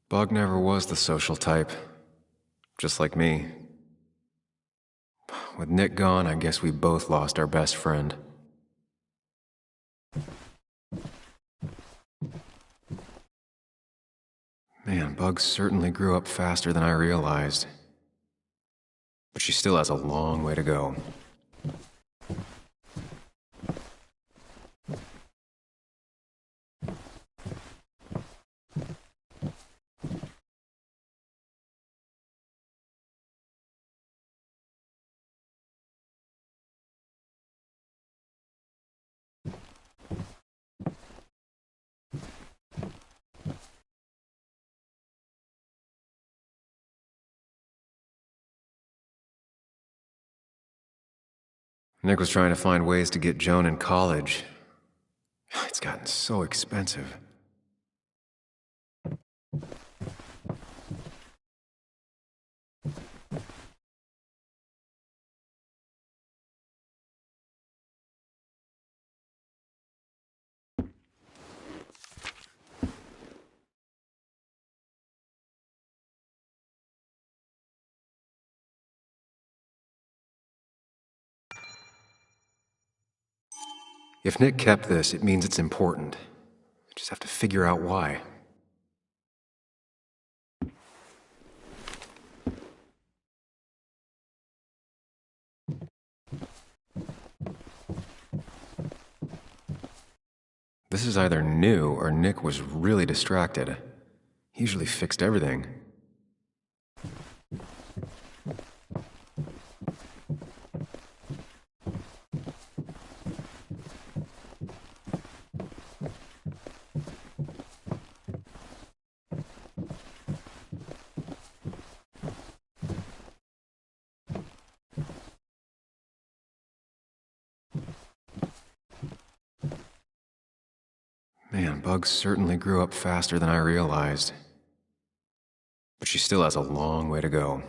Bug never was the social type. Just like me. With Nick gone, I guess we both lost our best friend. Man, Bug certainly grew up faster than I realized. But she still has a long way to go. Nick was trying to find ways to get Joan in college. It's gotten so expensive. If Nick kept this, it means it's important. Just have to figure out why. This is either new or Nick was really distracted. He usually fixed everything. Man, Bug certainly grew up faster than I realized. But she still has a long way to go.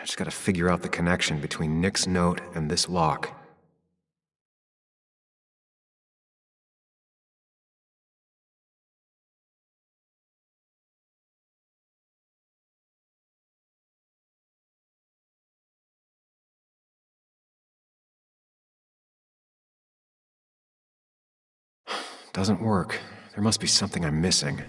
I just gotta figure out the connection between Nick's note and this lock. Doesn't work. There must be something I'm missing.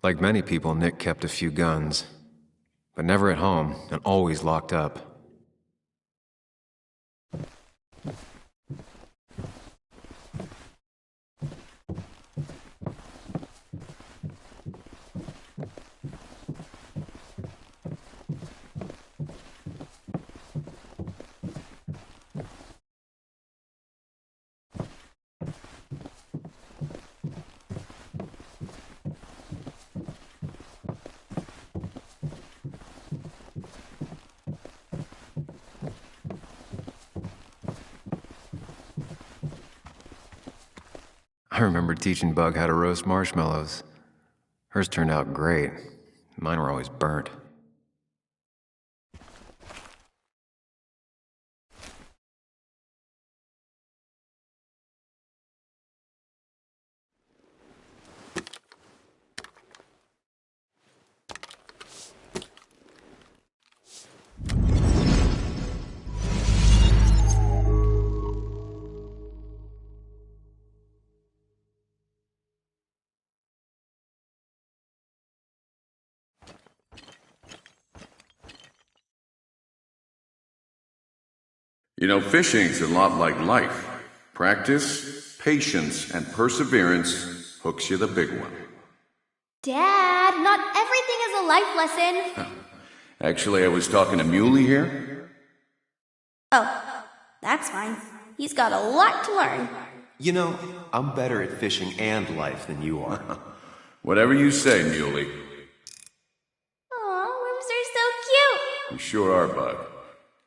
Like many people, Nick kept a few guns, but never at home and always locked up. I remember teaching Bug how to roast marshmallows. Hers turned out great. Mine were always burnt. You know, fishing's a lot like life. Practice, patience, and perseverance hooks you the big one. Dad, not everything is a life lesson. Actually, I was talking to Muley here. Oh, that's fine. He's got a lot to learn. You know, I'm better at fishing and life than you are. Whatever you say, Muley. Aw, worms are so cute. You sure are, Bug.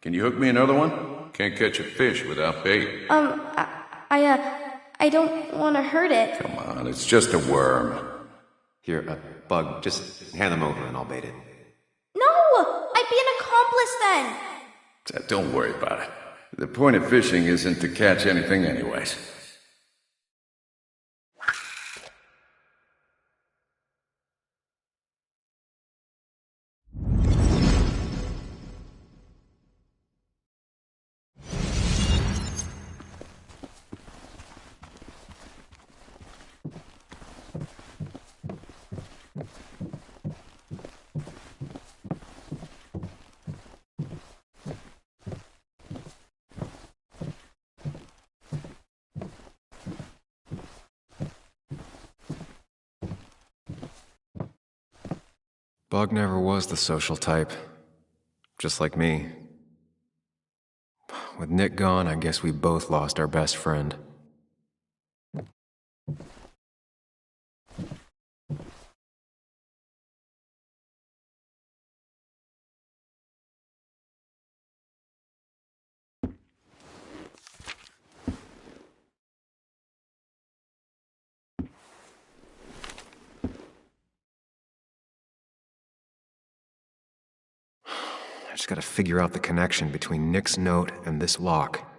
Can you hook me another one? Can't catch a fish without bait. I don't want to hurt it. Come on, it's just a worm. Here, Bug, just hand them over and I'll bait it. No! I'd be an accomplice then. Don't worry about it. The point of fishing isn't to catch anything anyways. Bug never was the social type. Just like me. With Nick gone, I guess we both lost our best friend. I just gotta figure out the connection between Nick's note and this lock.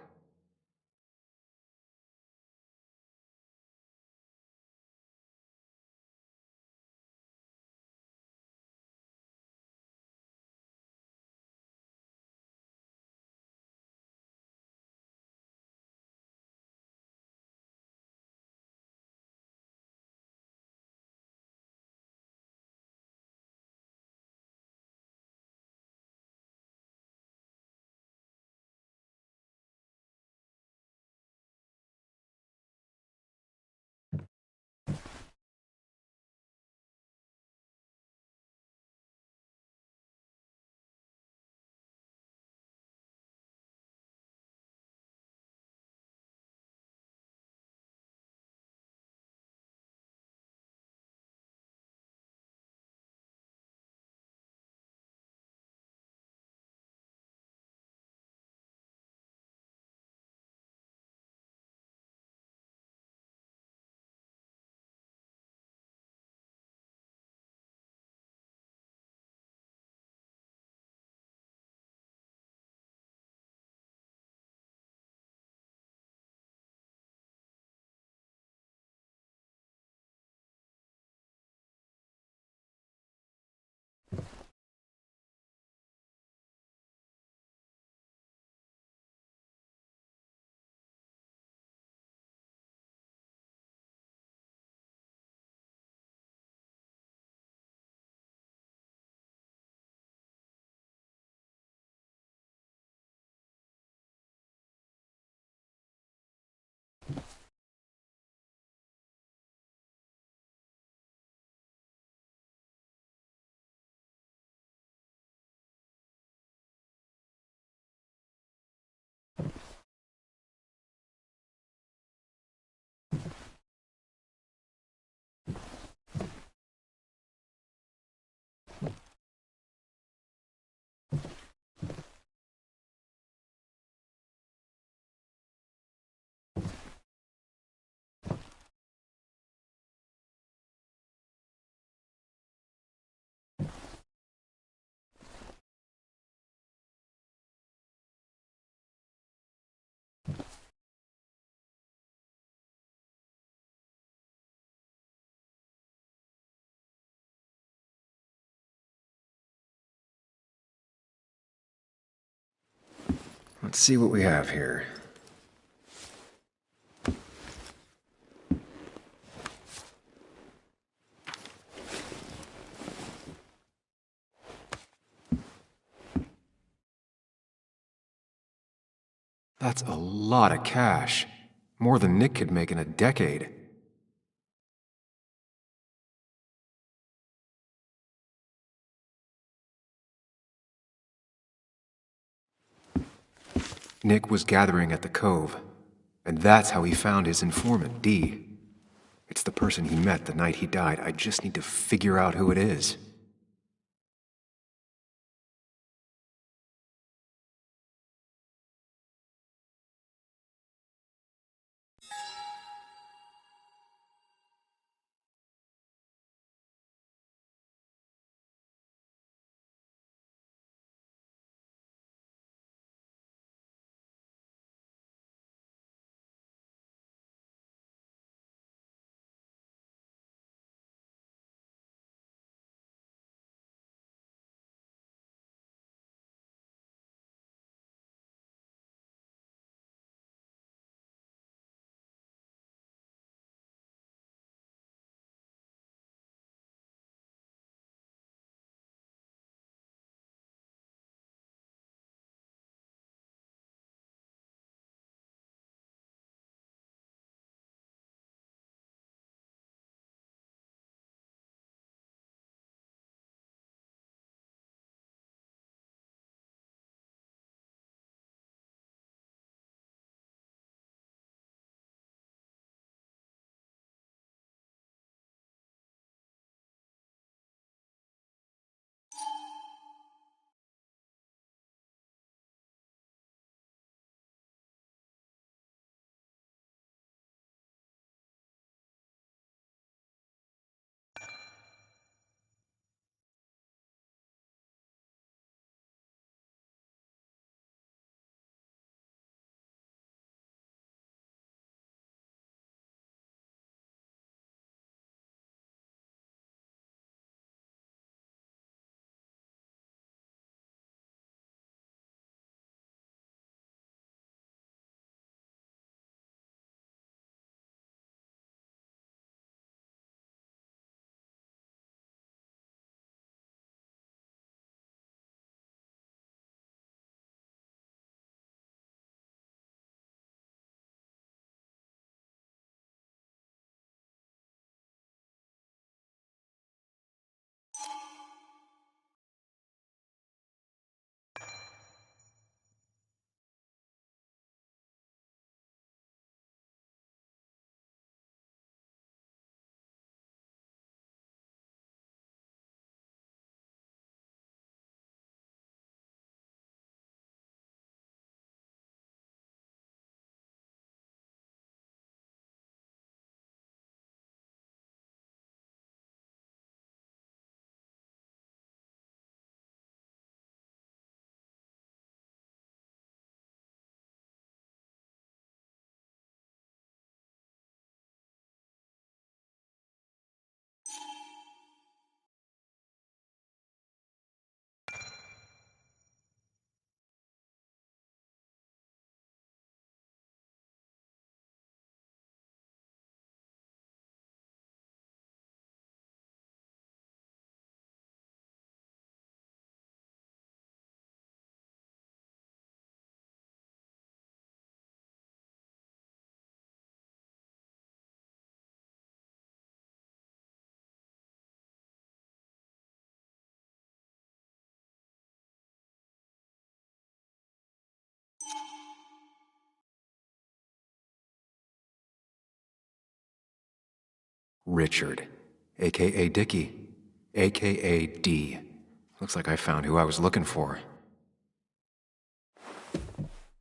Let's see what we have here. That's a lot of cash. More than Nick could make in a decade. Nick was gathering at the Cove, and that's how he found his informant, Dee. It's the person he met the night he died. I just need to figure out who it is. Richard, a.k.a. Dickie, a.k.a. D. Looks like I found who I was looking for.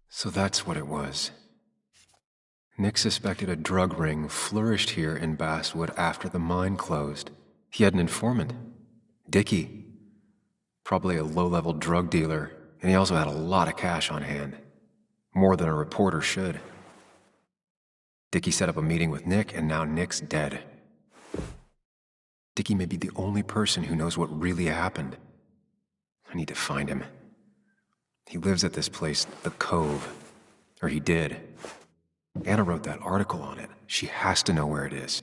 So that's what it was. Nick suspected a drug ring flourished here in Basswood after the mine closed. He had an informant, Dickie. Probably a low-level drug dealer, and he also had a lot of cash on hand. More than a reporter should. Dickie set up a meeting with Nick, and now Nick's dead. Dickie may be the only person who knows what really happened. I need to find him. He lives at this place, The Cove. Or he did. Anna wrote that article on it. She has to know where it is.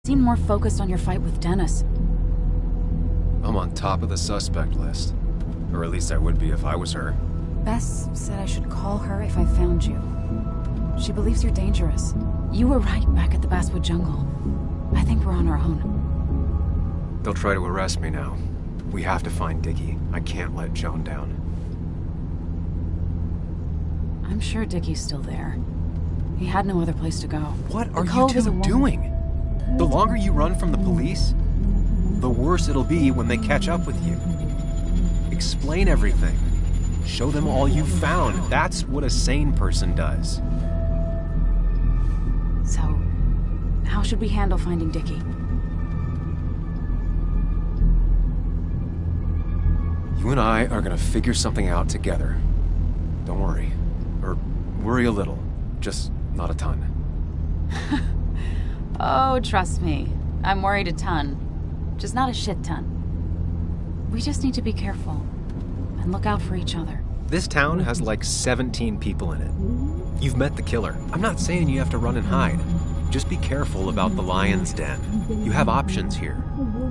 Seem more focused on your fight with Dennis. I'm on top of the suspect list. Or at least I would be if I was her. Bess said I should call her if I found you. She believes you're dangerous. You were right back at the Basswood Jungle. I think we're on our own. They'll try to arrest me now. We have to find Dickie. I can't let Joan down. I'm sure Dickie's still there. He had no other place to go. What The are you Cove is a two woman. doing? The longer you run from the police, the worse it'll be when they catch up with you. Explain everything. Show them all you found. That's what a sane person does. So, how should we handle finding Dickie? You and I are gonna figure something out together. Don't worry. Or worry a little. Just not a ton. Oh, trust me. I'm worried a ton. Just not a shit ton. We just need to be careful. And look out for each other. This town has like 17 people in it. You've met the killer. I'm not saying you have to run and hide. Just be careful about the lion's den. You have options here.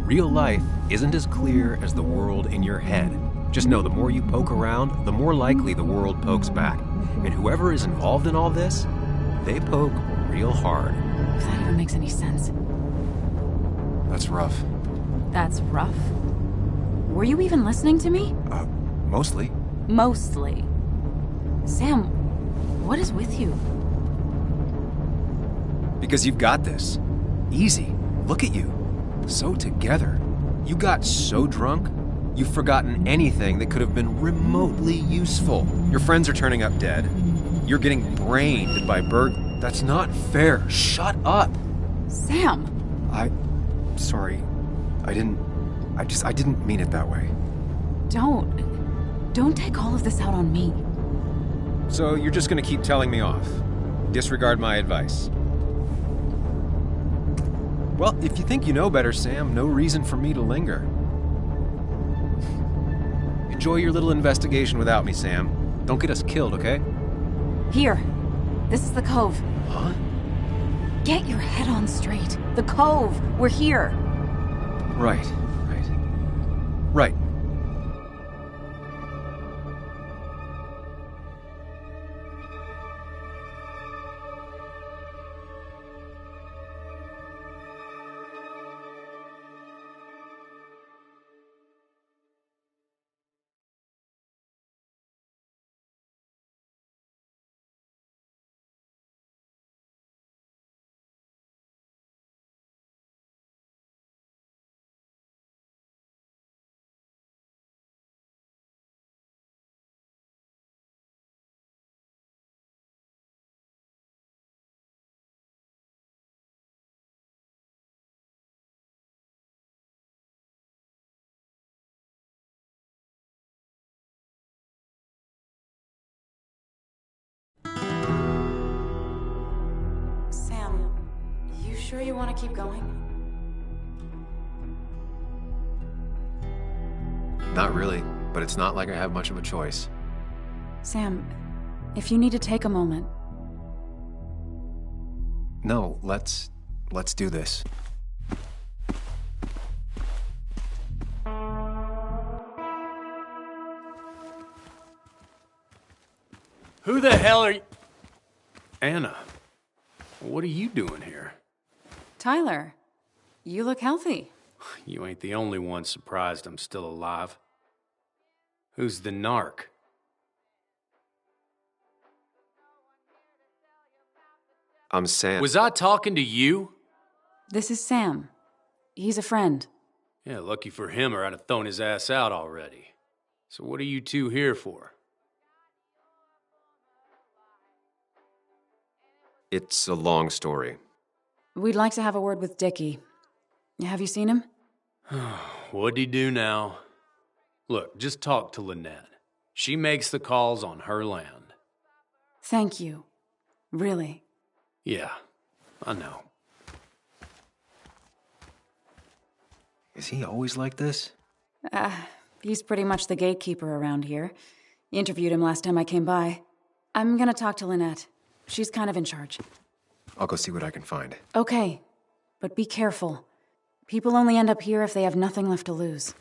Real life isn't as clear as the world in your head. Just know the more you poke around, the more likely the world pokes back. And whoever is involved in all this, they poke real hard. If that even makes any sense. That's rough. That's rough? Were you even listening to me? Mostly. Mostly. Sam, what is with you? Because you've got this. Easy. Look at you. So together. You got so drunk, you've forgotten anything that could have been remotely useful. Your friends are turning up dead. You're getting brained by That's not fair. Shut up. Sam! Sorry. I didn't mean it that way. Don't take all of this out on me. So you're just gonna keep telling me off? Disregard my advice? Well, if you think you know better, Sam, no reason for me to linger. Enjoy your little investigation without me, Sam. Don't get us killed, okay? Here. This is the Cove. Huh? Get your head on straight. The Cove. We're here. Right. Right. sure you want to keep going? Not really, but it's not like I have much of a choice. Sam, if you need to take a moment. No, let's do this. Who the hell are you? Anna, what are you doing here? Tyler, you look healthy. You ain't the only one surprised I'm still alive. Who's the narc? I'm Sam. Was I talking to you? This is Sam. He's a friend. Yeah, lucky for him or I'd have thrown his ass out already. So what are you two here for? It's a long story. We'd like to have a word with Dickie. Have you seen him? What'd he do now? Look, just talk to Lynette. She makes the calls on her land. Thank you. Really. Yeah, I know. Is he always like this? He's pretty much the gatekeeper around here. Interviewed him last time I came by. I'm gonna talk to Lynette. She's kind of in charge. I'll go see what I can find. Okay, but be careful. People only end up here if they have nothing left to lose.